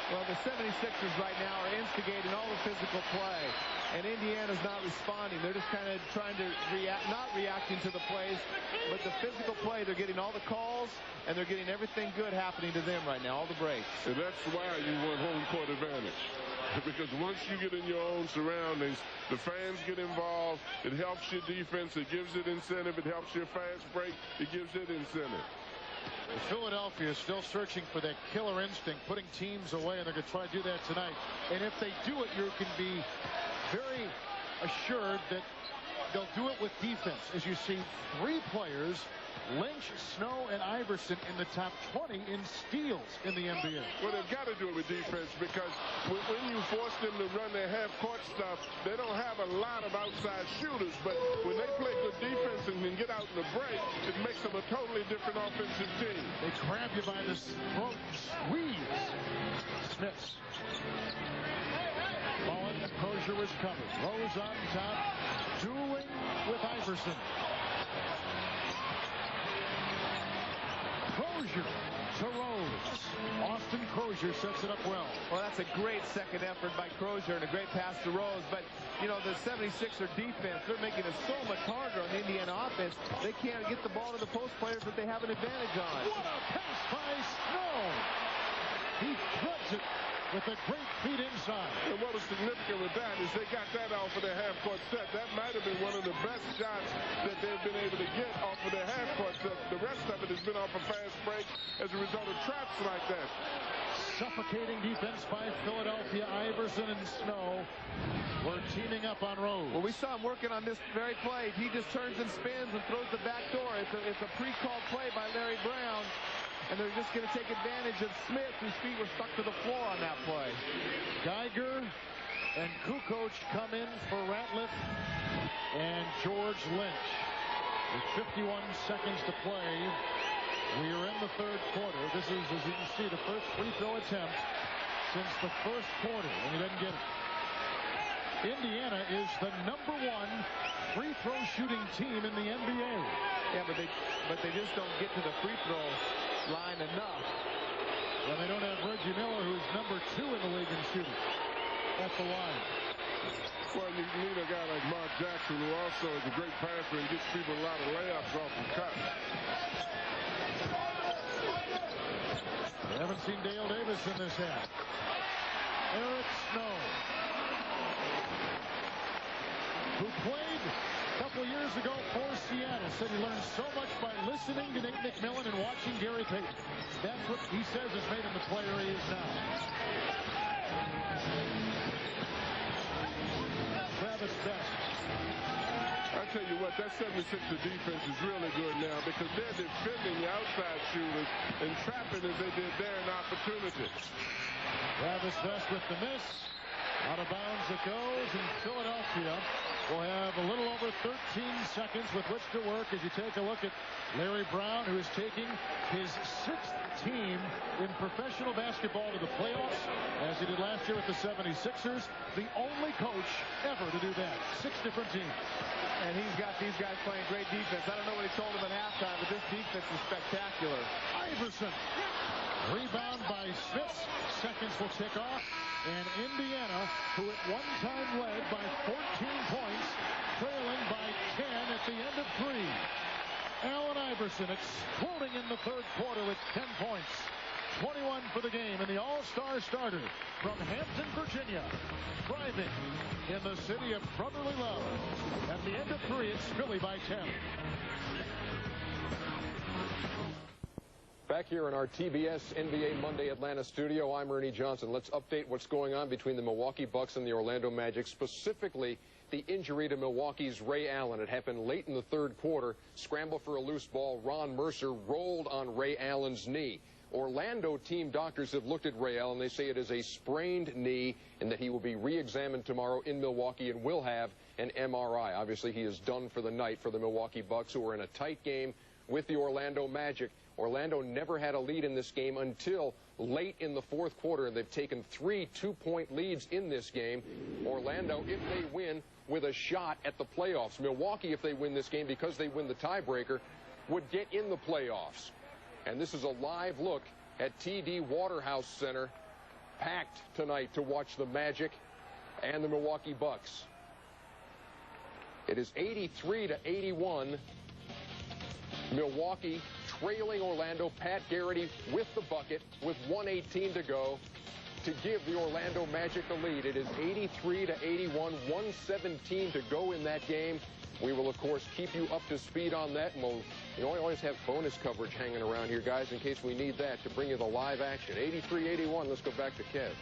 Well, the 76ers right now are instigating all the physical play, and Indiana's not responding. They're just kind of trying to not reacting to the plays, but the physical play, they're getting all the calls, and they're getting everything good happening to them right now, all the breaks. And that's why you want home court advantage. Because once you get in your own surroundings, the fans get involved. It helps your defense. It gives it incentive. It helps your fast break. It gives it incentive. Philadelphia is still searching for that killer instinct, putting teams away, and they're going to try to do that tonight. And if they do it, you can be very assured that they'll do it with defense. As you see 3 players, Lynch, Snow, and Iverson, in the top 20 in steals in the NBA. Well, they've got to do it with defense because when you force them to run their half-court stuff, they don't have a lot of outside shooters. But when they play good defense and can get out in the break, it makes them a totally different offensive team. They grab you by the throat, squeeze. Smith. Mullen, Crozier was covered. Rose on top, dueling with Iverson. Crozier to Rose. Austin Crozier sets it up well. Well, that's a great second effort by Crozier and a great pass to Rose. But, you know, the 76er defense, they're making it so much harder on the Indiana offense. They can't get the ball to the post players that they have an advantage on. What a pass by Snow. He floods it with a great feed inside. And what was significant with that is they got that off of their half-court set. That might have been one of the best shots that they've been able to get off of their half-court set. The rest of it has been off a fast break as a result of traps like that. Suffocating defense by Philadelphia. Iverson and Snow were teaming up on Rose. Well, we saw him working on this very play. He just turns and spins and throws the back door. It's a pre-called play by Larry Brown. And they're just going to take advantage of Smith, whose feet were stuck to the floor on that play. Geiger and Kukoc come in for Ratliff and George Lynch. With 51 seconds to play, we are in the third quarter. This is, as you can see, the first free throw attempt since the first quarter, and he didn't get it. Indiana is the #1 free throw shooting team in the NBA. Yeah, but they just don't get to the free throw line enough. Well, they don't have Reggie Miller, who's #2 in the league in shooting at the line. Well, you need a guy like Mark Jackson, who also is a great passer and gets people a lot of layups off the cut. We haven't seen Dale Davis in this half. Eric Snow, who played a couple years ago for Seattle, said he learned so much by listening to Nate McMillan and watching Gary Payton. That's what he says has made him the player he is now. Travis Best I tell you what, that 76er defense is really good now because they're defending the outside shooters and trapping as they did there an opportunity. Travis Best with the miss. Out of bounds it goes, and Philadelphia will have a little over 13 seconds with which to work as you take a look at Larry Brown, who is taking his 6th team in professional basketball to the playoffs, as he did last year with the 76ers. The only coach ever to do that. 6 different teams. And he's got these guys playing great defense. I don't know what he told them at halftime, but this defense is spectacular. Iverson. Rebound by Smith. Seconds will tick off. And Indiana, who at one time led by 14 points, trailing by 10 at the end of 3. Allen Iverson exploding in the third quarter with 10 points. 21 for the game, and the all-star starter from Hampton, Virginia, thriving in the city of brotherly love. At the end of 3, it's Philly by 10. Back here in our TBS NBA Monday Atlanta studio, I'm Ernie Johnson. Let's update what's going on between the Milwaukee Bucks and the Orlando Magic, specifically the injury to Milwaukee's Ray Allen. It happened late in the third quarter. Scramble for a loose ball. Ron Mercer rolled on Ray Allen's knee. Orlando team doctors have looked at Ray Allen. They say it is a sprained knee and that he will be re-examined tomorrow in Milwaukee and will have an MRI. Obviously, he is done for the night for the Milwaukee Bucks, who are in a tight game with the Orlando Magic. Orlando never had a lead in this game until late in the fourth quarter, and they've taken 3 two-point leads in this game. Orlando, if they win, with a shot at the playoffs. Milwaukee, if they win this game because they win the tiebreaker, would get in the playoffs. And this is a live look at TD Waterhouse Center, packed tonight to watch the Magic and the Milwaukee Bucks. It is 83-81. Milwaukee trailing Orlando. Pat Garrity with the bucket with 1:18 to go to give the Orlando Magic the lead. It is 83-81, 1:17 to go in that game. We will, of course, keep you up to speed on that, and we'll always have bonus coverage hanging around here, guys, in case we need that to bring you the live action. 83-81. Let's go back to Kev.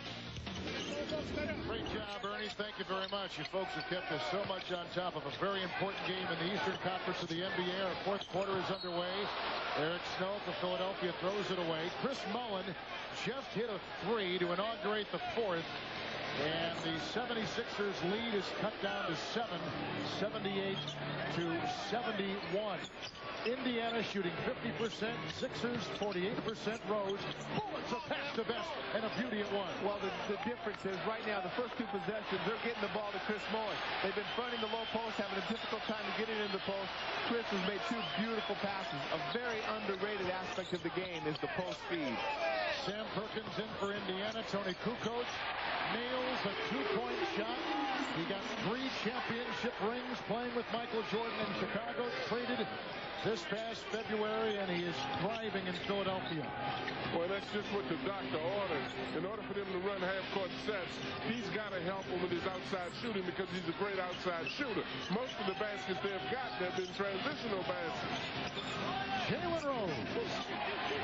Great job, Ernie. Thank you very much. You folks have kept us so much on top of a very important game in the Eastern Conference of the NBA. Our fourth quarter is underway. Eric Snow for Philadelphia throws it away. Chris Mullin just hit a 3 to inaugurate the fourth. And the 76ers lead is cut down to 7, 78-71. Indiana shooting 50%, Sixers 48%. Rose, bullets a pass to Best, and a beauty at one. Well, the difference is right now, the first 2 possessions, they're getting the ball to Chris Mullin. They've been fronting the low post, having a difficult time getting into the post. Chris has made 2 beautiful passes. A very underrated aspect of the game is the post speed. Sam Perkins in for Indiana. Tony Kukoc nails a 2-point shot. He got 3 championship rings playing with Michael Jordan in Chicago. Traded this past February, and he is thriving in Philadelphia. Well, that's just what the doctor ordered. In order for them to run half-court sets, he's got to help him with his outside shooting because he's a great outside shooter. Most of the baskets they've gotten have been transitional baskets. Jalen Rose.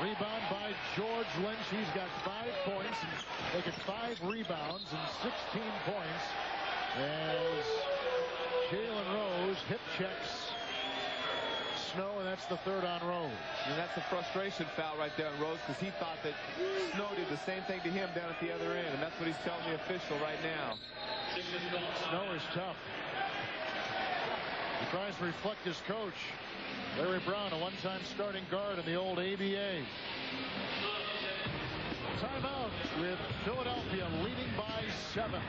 Rebound by George Lynch. He's got 5 points. They get 5 rebounds and 16 points as Jalen Rose hip checks Snow, and that's the 3rd on Rose. And that's a frustration foul right there on Rose because he thought that Snow did the same thing to him down at the other end, and that's what he's telling the official right now. Snow is tough. He tries to reflect his coach. Larry Brown, a one-time starting guard in the old ABA. Timeout with Philadelphia leading by 7.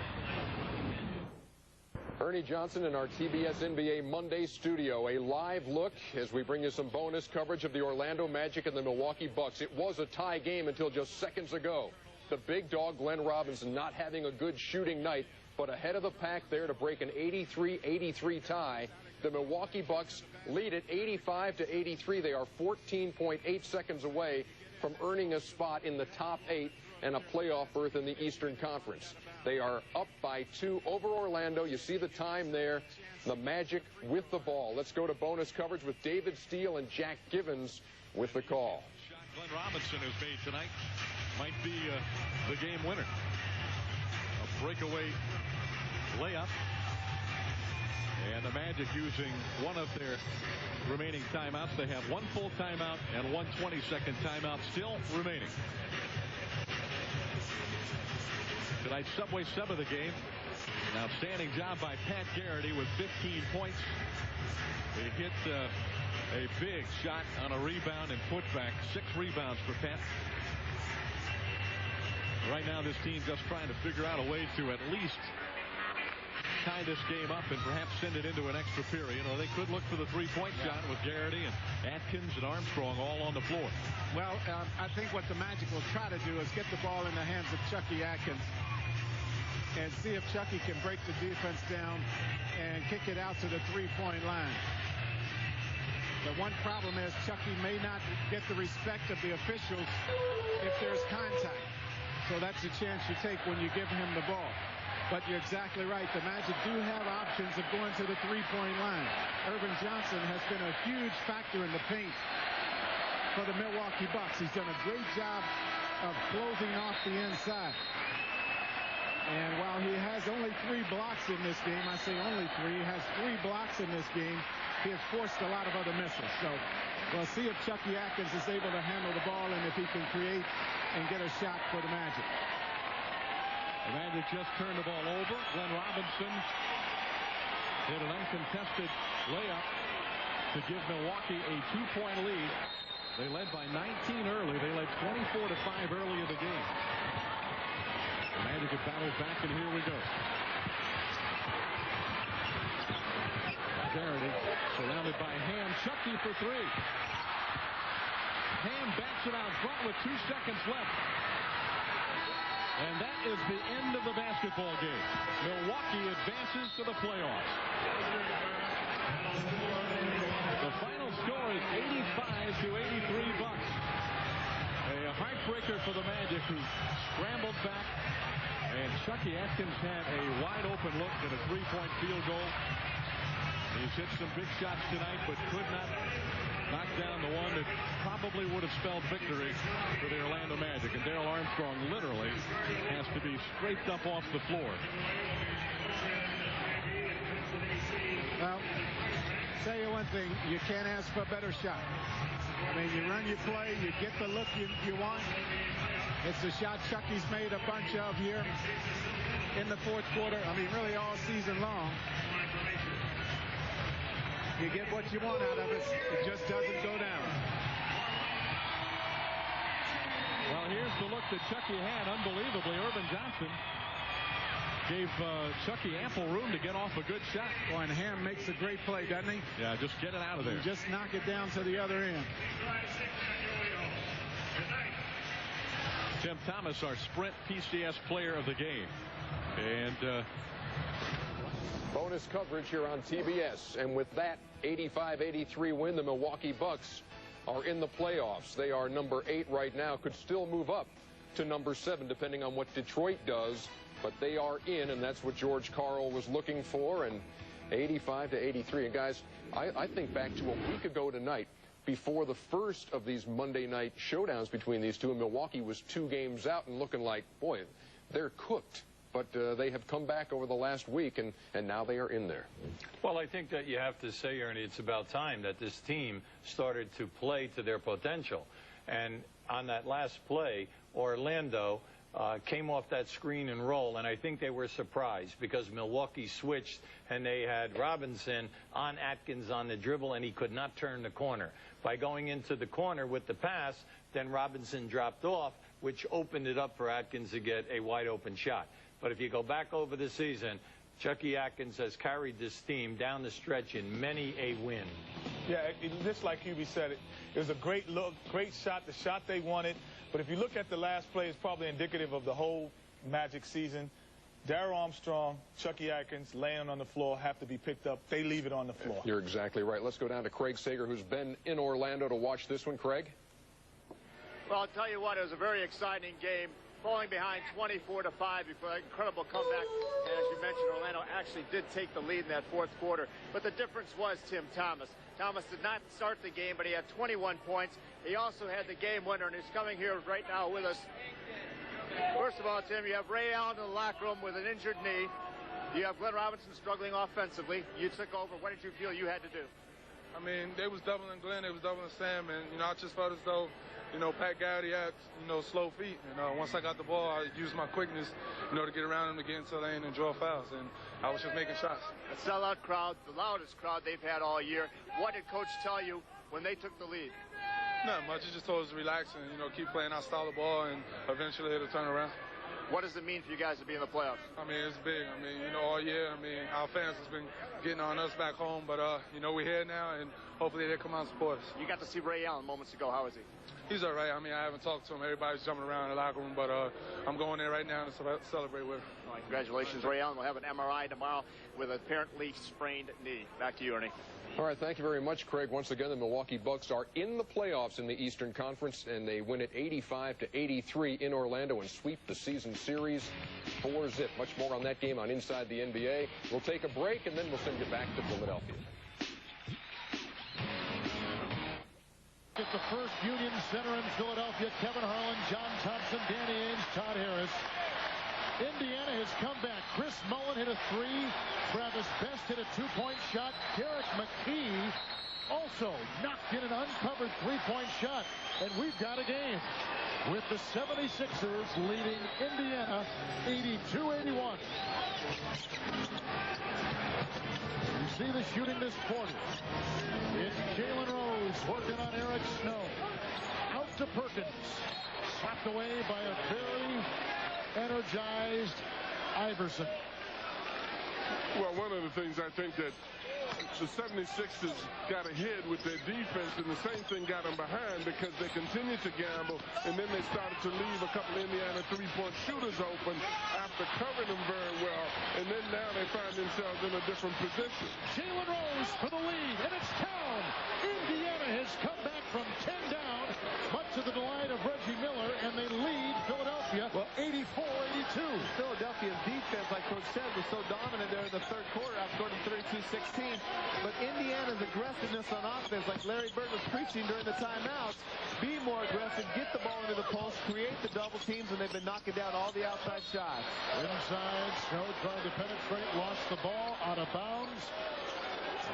Ernie Johnson in our TBS NBA Monday studio. A live look as we bring you some bonus coverage of the Orlando Magic and the Milwaukee Bucks. It was a tie game until just seconds ago. The big dog, Glenn Robinson, not having a good shooting night, but ahead of the pack there to break an 83-83 tie. The Milwaukee Bucks lead it 85-83. They are 14.8 seconds away from earning a spot in the top 8 and a playoff berth in the Eastern Conference. They are up by 2 over Orlando. You see the time there. The Magic with the ball. Let's go to bonus coverage with David Steele and Jack Givens with the call. Glenn Robinson has made tonight might be the game winner. A breakaway layup. And the Magic using one of their remaining timeouts. They have one full timeout and one 20-second timeout still remaining. Tonight's Subway sub of the game. An outstanding job by Pat Garrity with 15 points. He hit a big shot on a rebound and putback. 6 rebounds for Pat. Right now this team just trying to figure out a way to at least tie this game up and perhaps send it into an extra period, or they could look for the three-point shot with Garrity and Atkins and Armstrong all on the floor. Well, I think what the Magic will try to do is get the ball in the hands of Chucky Atkins and see if Chucky can break the defense down and kick it out to the three-point line. The one problem is Chucky may not get the respect of the officials if there's contact. So that's a chance you take when you give him the ball. But you're exactly right. The Magic do have options of going to the three-point line. Irvin Johnson has been a huge factor in the paint for the Milwaukee Bucks. He's done a great job of closing off the inside. And while he has only 3 blocks in this game, I say only 3, he has 3 blocks in this game. He has forced a lot of other misses. So we'll see if Chucky Atkins is able to handle the ball and if he can create and get a shot for the Magic. The Magic just turned the ball over. Glenn Robinson hit an uncontested layup to give Milwaukee a 2-point lead. They led by 19 early. They led 24-5 early in the game. The Magic have battled back, and here we go. Garrity surrounded by Ham. Chucky for 3. Ham backs it out front with 2 seconds left. And that is the end of the basketball game. Milwaukee advances to the playoffs. The final score is 85-83 Bucks. A heartbreaker for the Magic, who scrambled back. And Chucky Atkins had a wide open look at a 3-point field goal. He's hit some big shots tonight, but could not knock down the one that probably would have spelled victory for the Orlando Magic. And Darrell Armstrong literally has to be scraped up off the floor. Well, tell you one thing, you can't ask for a better shot. I mean, you run your play, you get the look you want. It's the shot Chucky's made a bunch of here in the fourth quarter. I mean, really all season long. You get what you want out of it. It just doesn't go down. Well, here's the look that Chucky had. Unbelievably, Irvin Johnson gave Chucky ample room to get off a good shot. Boy, and Ham makes a great play, doesn't he? Yeah, just get it out of there. Just knock it down to the other end. Tim Thomas, our Sprint PCS player of the game. And bonus coverage here on TBS. And with that 85-83 win, the Milwaukee Bucks are in the playoffs. They are number 8 right now. Could still move up to number 7 depending on what Detroit does. But they are in, and that's what George Karl was looking for. And 85-83. And guys, I think back to a week ago tonight, before the first of these Monday night showdowns between these two, and Milwaukee was 2 games out and looking like, boy, they're cooked. But they have come back over the last week, and now they are in there. Well, I think that you have to say, Ernie, it's about time that this team started to play to their potential. And on that last play, Orlando came off that screen and roll, and I think they were surprised because Milwaukee switched, and they had Robinson on Atkins on the dribble, and he could not turn the corner. By going into the corner with the pass, then Robinson dropped off, which opened it up for Atkins to get a wide-open shot. But if you go back over the season, Chucky Atkins has carried this team down the stretch in many a win. Yeah, just like Hubie said, it was a great look, great shot, the shot they wanted. But if you look at the last play, it's probably indicative of the whole Magic season. Darrell Armstrong, Chucky Atkins laying on the floor, have to be picked up. They leave it on the floor. You're exactly right. Let's go down to Craig Sager, who's been in Orlando to watch this one. Craig? Well, I'll tell you what, it was a very exciting game. Falling behind 24-5 before that incredible comeback. And as you mentioned, Orlando actually did take the lead in that fourth quarter. But the difference was Tim Thomas. Thomas did not start the game, but he had 21 points. He also had the game winner, and he's coming here right now with us. First of all, Tim, you have Ray Allen in the locker room with an injured knee. You have Glenn Robinson struggling offensively. You took over. What did you feel you had to do? I mean, they was doubling Glenn, they was doubling Sam, and, I just felt as though, Pat Gowdy had, slow feet. And once I got the ball, I used my quickness, to get around him to get into the lane and draw fouls. And I was just making shots. A sellout crowd, the loudest crowd they've had all year. What did Coach tell you when they took the lead? Not much. He just told us to relax and, keep playing our style of ball, and eventually it'll turn around. What does it mean for you guys to be in the playoffs? I mean, it's big. I mean, all year, our fans has been getting on us back home, but, we're here now, and hopefully they come out and support us. You got to see Ray Allen moments ago. How is he? He's all right. I mean, I haven't talked to him. Everybody's jumping around in the locker room, but I'm going there right now to celebrate with him. All right, congratulations, Ray Allen. We'll have an MRI tomorrow with an apparently sprained knee. Back to you, Ernie. All right, thank you very much, Craig. Once again, the Milwaukee Bucks are in the playoffs in the Eastern Conference, and they win it 85-83 in Orlando and sweep the season series 4-0. Much more on that game on Inside the NBA. We'll take a break, and then we'll send you back to Philadelphia. At the First Union Center in Philadelphia, Kevin Harlan, John Thompson, Danny Ainge, Todd Harris. Indiana has come back. Chris Mullin hit a three. Travis Best hit a two-point shot. Derek McKee also knocked in an uncovered three-point shot. And we've got a game with the 76ers leading Indiana 82-81. You see the shooting this quarter. It's Jalen Rose working on Eric Snow. Out to Perkins. Slapped away by a very energized Iverson. Well, one of the things I think that the 76ers got ahead with their defense, and the same thing got them behind because they continued to gamble, and then they started to leave a couple Indiana three-point shooters open after covering them very well, and then now they find themselves in a different position. Jalen Rose for the lead, and it's down. Indiana has come back from 10 down, much to the delight of Reggie Miller, and they lead Philadelphia 84-82. Philadelphia's defense, like Coach said, was so dominant there in the third quarter, outscored them 32-16. But Indiana's aggressiveness on offense, like Larry Bird was preaching during the timeouts, be more aggressive, get the ball into the post, create the double teams, and they've been knocking down all the outside shots. Inside, Snow tried to penetrate, lost the ball, out of bounds.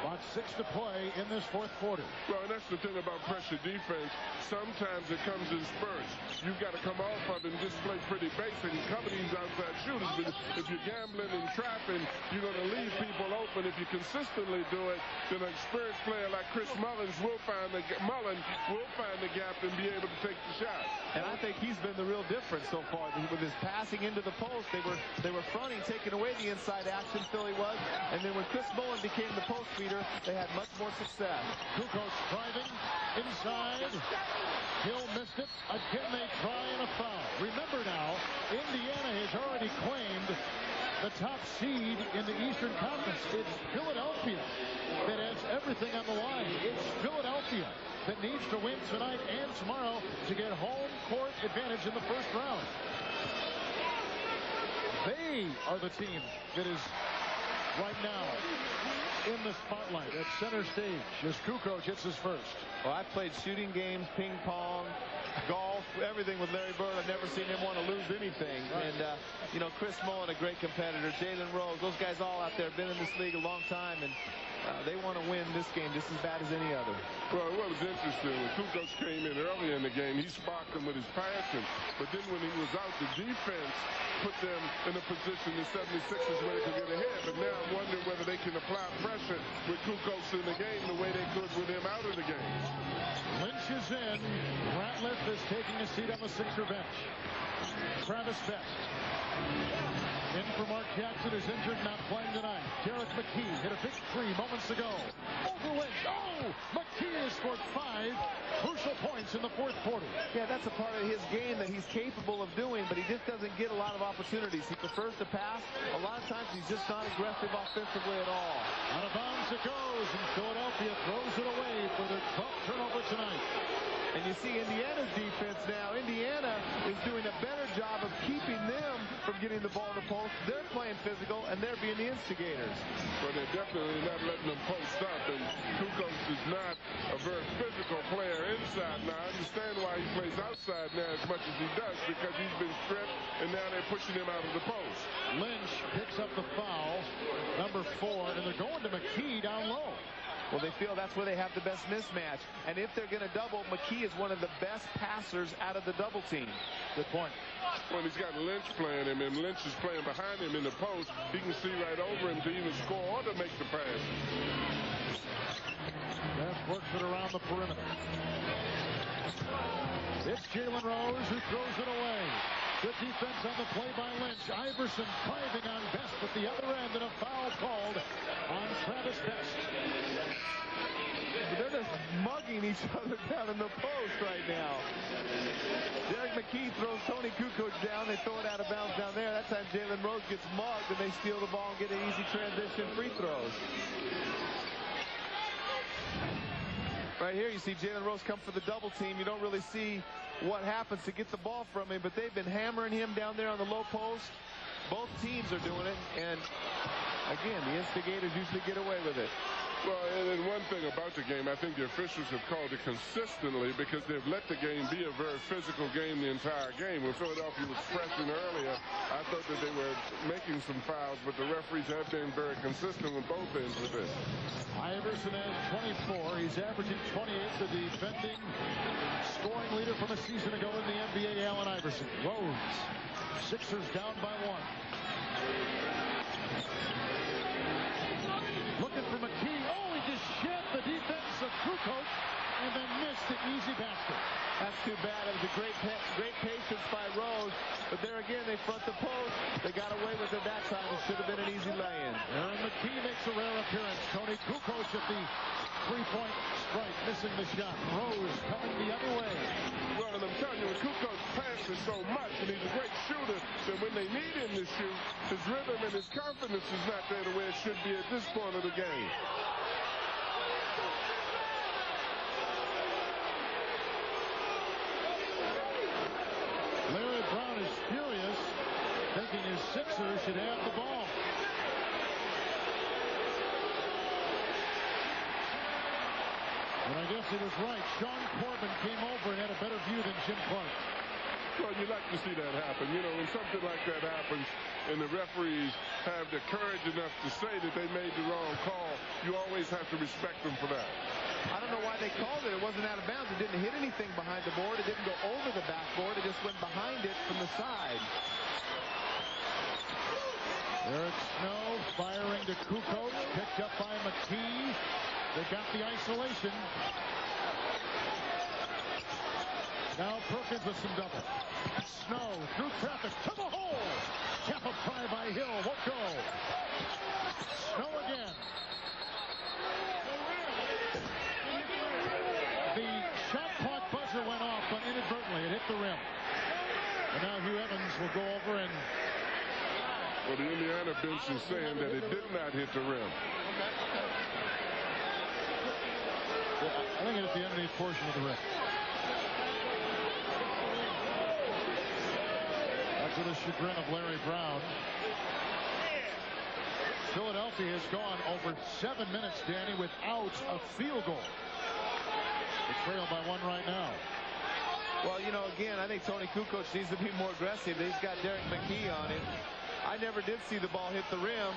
About 6 to play in this fourth quarter. Well, and that's the thing about pressure defense. Sometimes it comes in spurts. You've got to come off of it and just play pretty basic and cover these outside shooters. But if you're gambling and trapping, you're going to leave people open. If you consistently do it, then an experienced player like Chris Mullen will find the gap and be able to take the shot. And I think he's been the real difference so far with his passing into the post. They were fronting, taking away the inside action. Philly was, and then when Chris Mullen became the post feeder, they had much more success. Kukoc driving inside. Hill missed it. Again, they try and a foul. Remember now, Indiana has already claimed the top seed in the Eastern Conference. It's Philadelphia that has everything on the line. It's Philadelphia that needs to win tonight and tomorrow to get home court advantage in the first round. They are the team that is right now in the spotlight at center stage as Kukoc hits his first. Well, I've played shooting games, ping pong, golf, everything with Larry Bird. I've never seen him want to lose anything. Right. And, Chris Mullen, a great competitor. Jalen Rose, those guys all out there have been in this league a long time, and they want to win this game just as bad as any other. Well, what was interesting, when Kukoc came in early in the game, he sparked them with his passion. But then when he was out, the defense put them in a position the 76ers where they could get ahead. But now I'm wondering whether they can apply pressure with Kukoc in the game the way they could with him out of the game. Lynch is in. Ratliff is taking a seat on the Sixer bench. Travis Best. In for Mark Jackson, is injured, not playing tonight. Derek McKee hit a big three moments ago. Over Lynch. Oh! McKee has scored 5 crucial points in the fourth quarter. Yeah, that's a part of his game that he's capable of doing, but he just doesn't get a lot of opportunities. He prefers to pass. A lot of times he's just not aggressive offensively at all. Out of bounds it goes, and Philadelphia throws it away for their 12th turnover tonight. And you see Indiana's defense now. Indiana is doing a better job of keeping them from getting the ball in the post. They're playing physical, and they're being the instigators. Well, they're definitely not letting them post up, and Kukoc is not a very physical player inside. Now, I understand why he plays outside now as much as he does, because he's been stripped, and now they're pushing him out of the post. Lynch picks up the foul, number 4, and they're going to McKee down low. Well, they feel that's where they have the best mismatch. And if they're going to double, McKee is one of the best passers out of the double team. Good point. When he's got Lynch playing him, and Lynch is playing behind him in the post, he can see right over him to either score or to make the pass. That works it around the perimeter. It's Jalen Rose who throws it away. Good defense on the play by Lynch. Iverson driving on Best at the other end, and a foul called on Travis Best. They're just mugging each other down in the post right now. Derek McKee throws Tony Kukoc down. They throw it out of bounds down there. That time Jalen Rose gets mugged, and they steal the ball and get an easy transition free throws. Right here, you see Jalen Rose come for the double team. You don't really see what happens to get the ball from him, but they've been hammering him down there on the low post. Both teams are doing it, and again, the instigators usually get away with it. Well, and one thing about the game, I think the officials have called it consistently because they've let the game be a very physical game the entire game. When Philadelphia was pressing earlier, I thought that they were making some fouls, but the referees have been very consistent with both ends with this. Iverson has 24. He's averaging 28. The defending scoring leader from a season ago in the NBA, Allen Iverson. Rose. Sixers down by 1. Looking for McKee. Oh, he just shed the defense of Kukoc and then missed an easy basket. That's too bad. It was a great patience by Rose. But there again, they front the post. They got away with it that time. It should have been an easy lay-in. Aaron McKee makes a rare appearance. Tony Kukoc at the three-point strike, missing the shot. Rose coming the other way. Well, and I'm telling you, when Kukoc passes so much, and he's a great shooter, that when they need him to shoot, his rhythm and his confidence is not there the way it should be at this point of the game. Larry Brown is furious, thinking his Sixers should have the ball. And I guess he was right. Sean Corbin came over and had a better view than Jim Clark. Well, you like to see that happen. You know, when something like that happens and the referees have the courage enough to say that they made the wrong call, you always have to respect them for that. I don't know why they called it. It wasn't out of bounds. It didn't hit anything behind the board. It didn't go over the backboard. It just went behind it from the side. Eric Snow firing to Kukoc. Picked up by McKee. They got the isolation. Now Perkins with some double. Snow through traffic to the hole. Tap a try by Hill. Won't go. Snow again. The shot clock buzzer went off, but inadvertently it hit the rim. And now Hugh Evans will go over and... Well, the Indiana bench is saying that it did not hit the rim. I think it hit the underneath portion of the rim. To the chagrin of Larry Brown. Philadelphia has gone over 7 minutes, Danny, without a field goal. They trail by 1 right now. Well, you know, again, I think Tony Kukoc needs to be more aggressive. He's got Derek McKee on him. I never did see the ball hit the rim.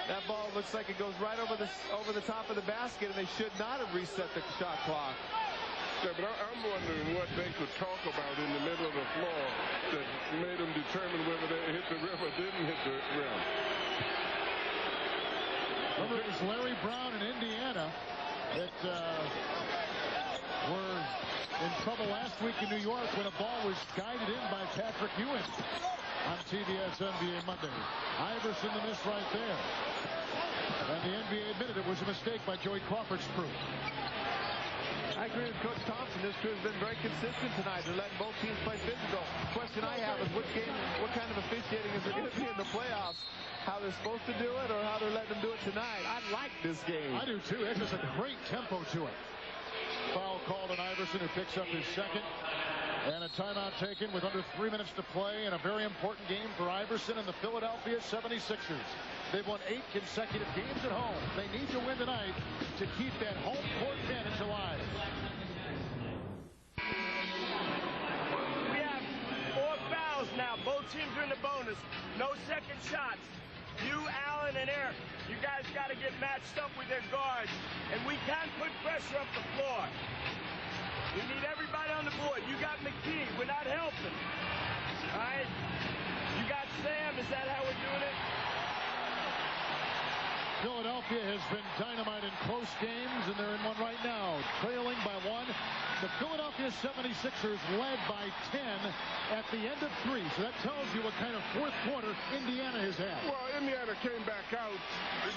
That ball looks like it goes right over the top of the basket, and they should not have reset the shot clock. Yeah, but I'm wondering what they could talk about in the middle of the floor that made them determine whether they hit the rim or didn't hit the rim. Remember, it was Larry Brown in Indiana that were in trouble last week in New York when a ball was guided in by Patrick Ewing on TBS NBA Monday. Iverson the miss right there. And the NBA admitted it was a mistake by Joey Crawford's crew. I agree with Coach Thompson. This crew has been very consistent tonight. They're letting both teams play physical. The question I have is what kind of officiating is there going to be in the playoffs? How they're supposed to do it or how they're letting them do it tonight? I like this game. I do too. It's just a great tempo to it. Foul called on Iverson, who picks up his second. And a timeout taken with under 3 minutes to play in a very important game for Iverson and the Philadelphia 76ers. They've won 8 consecutive games at home. They need to win tonight to keep that home court advantage alive. We have 4 fouls now. Both teams are in the bonus. No second shots. You, Allen, and Eric, you guys got to get matched up with their guards. And we can't put pressure up the floor. We need everybody on the board. You got McKee. We're not helping. All right? You got Sam. Is that how we're doing it? Philadelphia has been dynamite in close games, and they're in one right now, trailing by 1. The Philadelphia 76ers led by 10 at the end of 3. So that tells you what kind of fourth quarter Indiana has had. Well, Indiana came back out,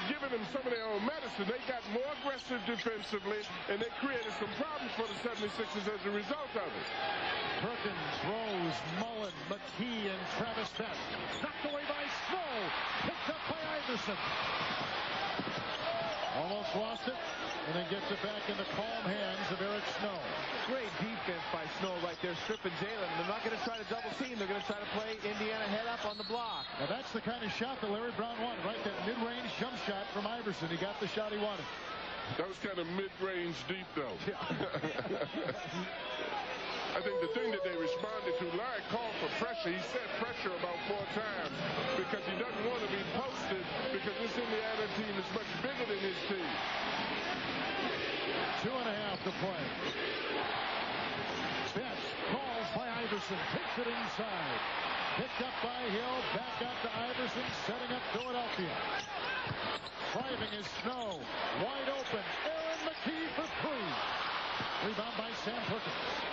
giving them some of their own medicine. They got more aggressive defensively, and they created some problems for the 76ers as a result of it. Perkins, Rose, Mullen, McKee, and Travis Best. Knocked away by Snow. Picked up by Iverson. Almost lost it, and then gets it back in the calm hands of Eric Snow. Great defense by Snow right there, stripping Jalen. They're not going to try to double team. They're going to try to play Indiana head up on the block. Now that's the kind of shot that Larry Brown wanted, right? That mid-range jump shot from Iverson. He got the shot he wanted. That was kind of mid-range deep, though. Yeah. I think the thing that they responded to, Larry called for pressure. He said pressure about 4 times because he doesn't want to be posted because this Indiana team is much bigger than his team. 2.5 to play. Betts calls by Iverson, takes it inside. Picked up by Hill, back out to Iverson, setting up Philadelphia. Driving is Snow, wide open. Aaron McKee for 3. Rebound by Sam Perkins.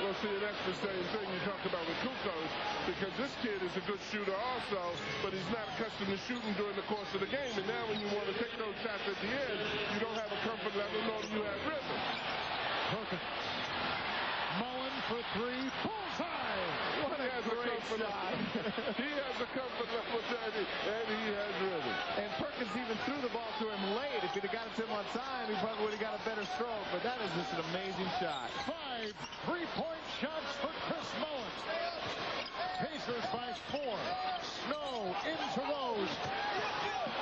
Well, see, that's the same thing you talked about with Kukoc, because this kid is a good shooter also, but he's not accustomed to shooting during the course of the game. And now when you want to take those shots at the end, you don't have a comfort level, nor do you have rhythm. Perkins. Mullen for 3. Bullseye! What a great shot. He has a comfort level, Danny, and he has rhythm. And Perkins even threw the ball to him late. If he'd have got it to him on time, he probably would have got a better stroke. But that is just an amazing shot. 5 3-point shots for Chris Mullen. Pacers by 4. Snow into Rose.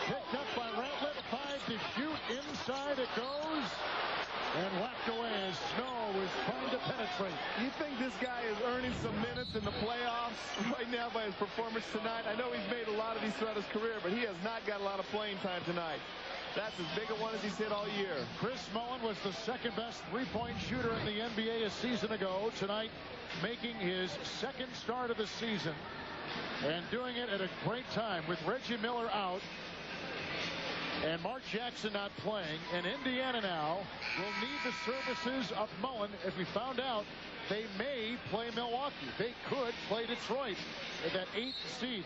Picked up by Ratliff. 5 to shoot. Inside it goes. And whacked away as Snow is trying to penetrate. You think this guy is earning some minutes in the playoffs right now by his performance tonight? I know he's made a lot of these throughout his career, but he has not got a lot of playing time tonight. That's as big a one as he's hit all year. Chris Mullen was the second best 3-point shooter in the NBA a season ago. Tonight, making his second start of the season and doing it at a great time with Reggie Miller out and Mark Jackson not playing. And Indiana now will need the services of Mullen. As we found out, they may play Milwaukee. They could play Detroit at that 8th seed.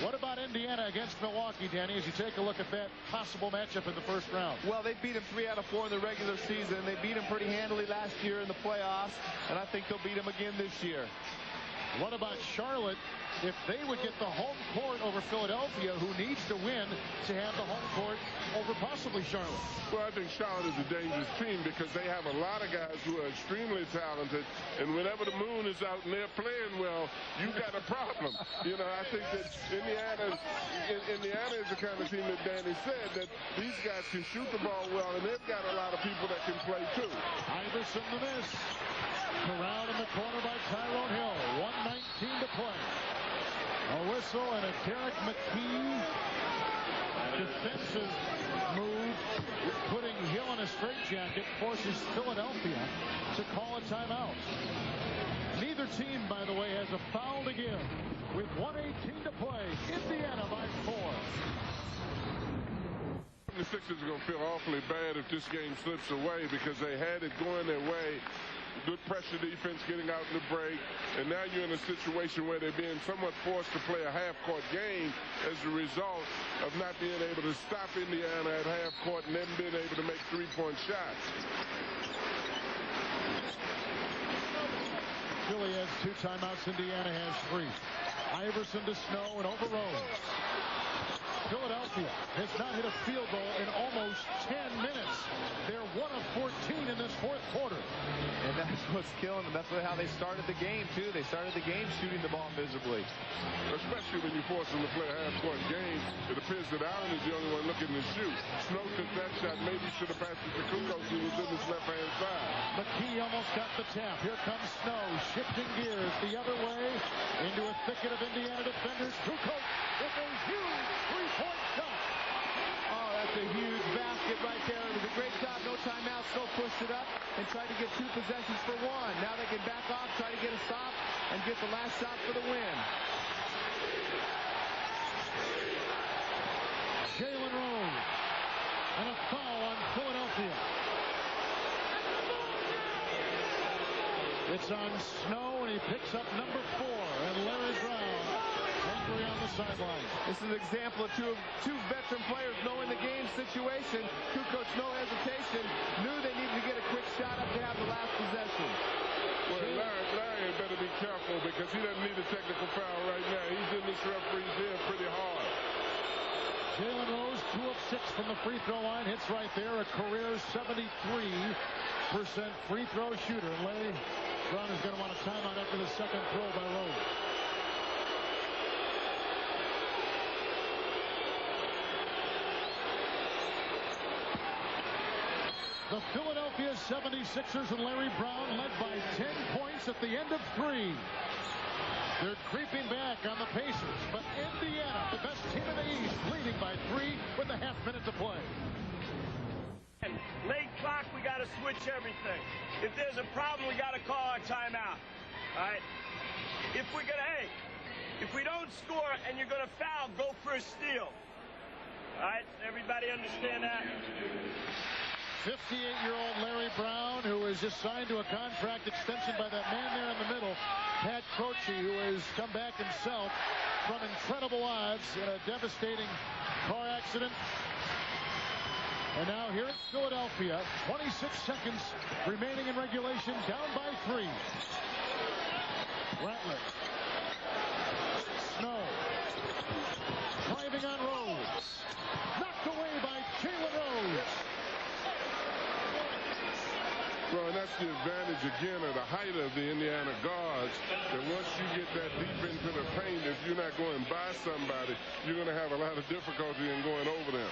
What about Indiana against Milwaukee, Danny, as you take a look at that possible matchup in the first round? Well, they beat him 3 out of 4 in the regular season. They beat him pretty handily last year in the playoffs, and I think they'll beat him again this year. What about Charlotte? If they would get the home court over Philadelphia, who needs to win to have the home court over possibly Charlotte? Well, I think Charlotte is a dangerous team because they have a lot of guys who are extremely talented, and whenever the moon is out and they're playing well, you got a problem. You know, I think that Indiana is the kind of team that Danny said that these guys can shoot the ball well, and they've got a lot of people that can play too. Iverson the miss. Corralled in the corner by Tyrone Hill. 1:19 to play. A whistle and a Derek McKee defensive move, putting Hill in a straitjacket, forces Philadelphia to call a timeout. Neither team, by the way, has a foul to give. With 1:18 to play, Indiana by 4. The Sixers are going to feel awfully bad if this game slips away because they had it going their way. Good pressure defense getting out in the break, and now you're in a situation where they're being somewhat forced to play a half-court game as a result of not being able to stop Indiana at half-court and then being able to make 3-point shots. Philly has 2 timeouts. Indiana has 3. Iverson to Snow and over Rose. Philadelphia has not hit a field goal in almost 10 minutes. They're 1 of 14 in this fourth quarter. And that's what's killing them. That's how they started the game, too. They started the game shooting the ball miserably. Especially when you force them to play a half-court game. It appears that Allen is the only one looking to shoot. Snow took that shot. Maybe should have passed it to Kukoc, who was in his left-hand side. McKee almost got the tap. Here comes Snow, shifting gears the other way into a thicket of Indiana defenders. Kukoc with a huge three-point shot. Oh, that's a huge basket right there. It was a great job. No timeout. Snow pushed it up and tried to get 2 possessions for 1. Now they can back off, try to get a stop, and get the last shot for the win. Jalen Rose. And a foul on Philadelphia. It's on Snow, and he picks up number 4, and Larry Brown angry on the sideline. This is an example of two veteran players knowing the game situation. Kukoc, no hesitation, knew they needed to get a quick shot up to have the last possession. Well, Larry better be careful because he doesn't need a technical foul right now. He's in this referee's ear pretty hard. Jalen Rose, 2 of 6 from the free throw line. Hits right there, a career 73% free throw shooter. And Larry Brown is going to want a timeout after the second throw by Rose. The Philadelphia 76ers and Larry Brown led by 10 points at the end of 3. They're creeping back on the Pacers, but Indiana, the best team in the East, leading by 3 with a half minute to play. Late clock, we got to switch everything. If there's a problem, we got to call our timeout. All right? If we don't score and you're going to foul, go for a steal. All right? Everybody understand that? 58-year-old Larry Brown, who is just signed to a contract extension by that man there in the middle, Pat Croce, who has come back himself from incredible odds in a devastating car accident. And now here in Philadelphia, 26 seconds remaining in regulation, down by 3. Rattler. Snow. Driving on Rose. Knocked away by Jalen Rose. Well, and that's the advantage, again, of the height of the Indiana guards. And once you get that deep into the paint, if you're not going by somebody, you're going to have a lot of difficulty in going over them.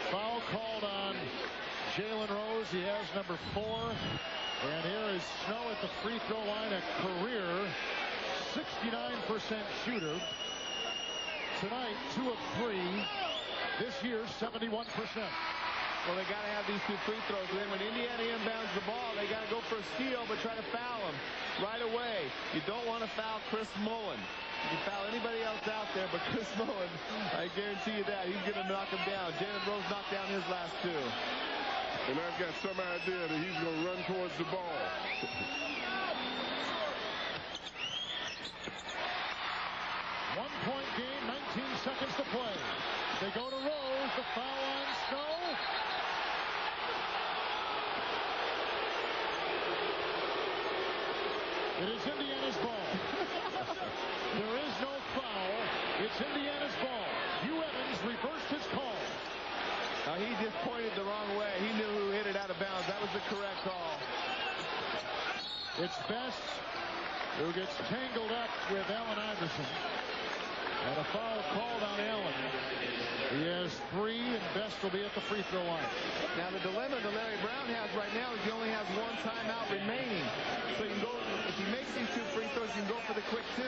Foul called on Jalen Rose. He has number 4. And here is Snow at the free throw line, a career 69% shooter. Tonight, 2 of 3. This year, 71%. Well, they got to have these 2 free throws. And then when Indiana inbounds the ball, they got to go for a steal, but try to foul him right away. You don't want to foul Chris Mullen. You can foul anybody else out there, but Chris Mullen, I guarantee you that. He's going to knock him down. Jalen Rose knocked down his last 2. And I've got some idea that he's going to run towards the ball. 1-point game, 19 seconds to play. They go to Rose, the foul on Snow. It is Indiana's ball. There is no foul. It's Indiana's ball. Hugh Evans reversed his call. Now he just pointed the wrong way. He knew who hit it out of bounds. That was the correct call. It's Best who gets tangled up with Allen Iverson. And a foul called on Allen. He has 3, and Best will be at the free throw line. Now the dilemma that Larry Brown has right now is he only has 1 timeout remaining. So you can go, if he makes these 2 free throws, you can go for the quick 2.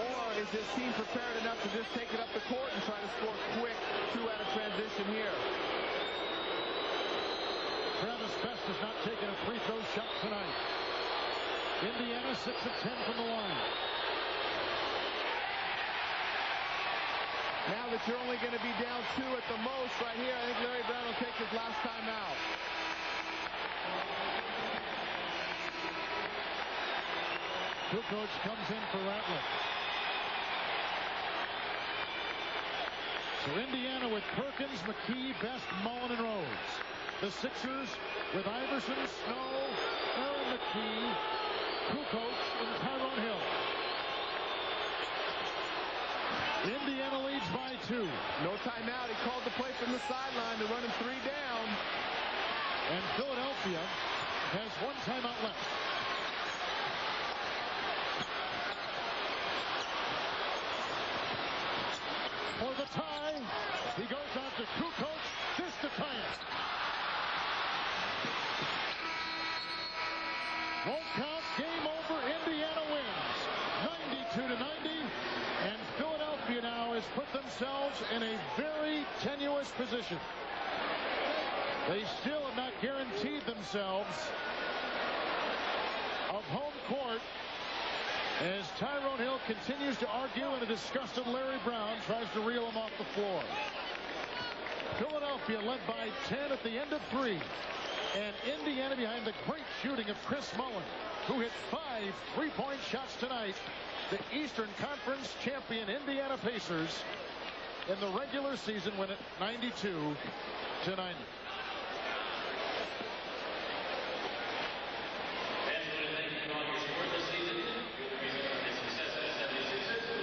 Or is his team prepared enough to just take it up the court and try to score quick 2 out of transition here? Travis Best has not taken a free throw shot tonight. Indiana 6 of 10 from the line. Now that you're only going to be down 2 at the most right here, I think Larry Brown will take his last time out. Kukoc comes in for Rattler. So Indiana with Perkins, McKee, Best, Mullen, and Rose. The Sixers with Iverson, Snow, Aaron McKee, Kukoc, and Tyrone Hill. Indiana leads by 2. No timeout. He called the play from the sideline to run him 3 down. And Philadelphia has 1 timeout left. For the tie, he goes out to Kukoc. This to tie it. Won't count. Game over. Indiana wins 92-90. And Philadelphia now has put themselves in a very tenuous position. They still have not guaranteed themselves of home court as Tyrone Hill continues to argue and a disgusted Larry Brown tries to reel him off the floor. Philadelphia led by 10 at the end of 3. And Indiana behind the great shooting of Chris Mullin, who hit 5 3-point shots tonight. The Eastern Conference champion Indiana Pacers in the regular season win it 92-90.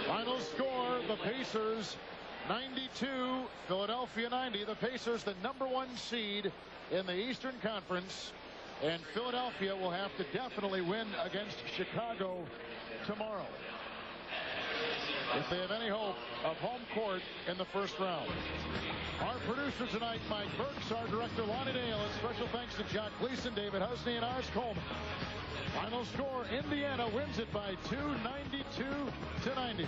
Final score, the Pacers 92, Philadelphia 90. The Pacers the #1 seed in the Eastern Conference, and Philadelphia will have to definitely win against Chicago tomorrow if they have any hope of home court in the first round. Our producer tonight, Mike Burks, our director, Lonnie Dale, and special thanks to Jock Gleason, David Husney, and Ars Coleman. Final score, Indiana wins it by 2, 92-90.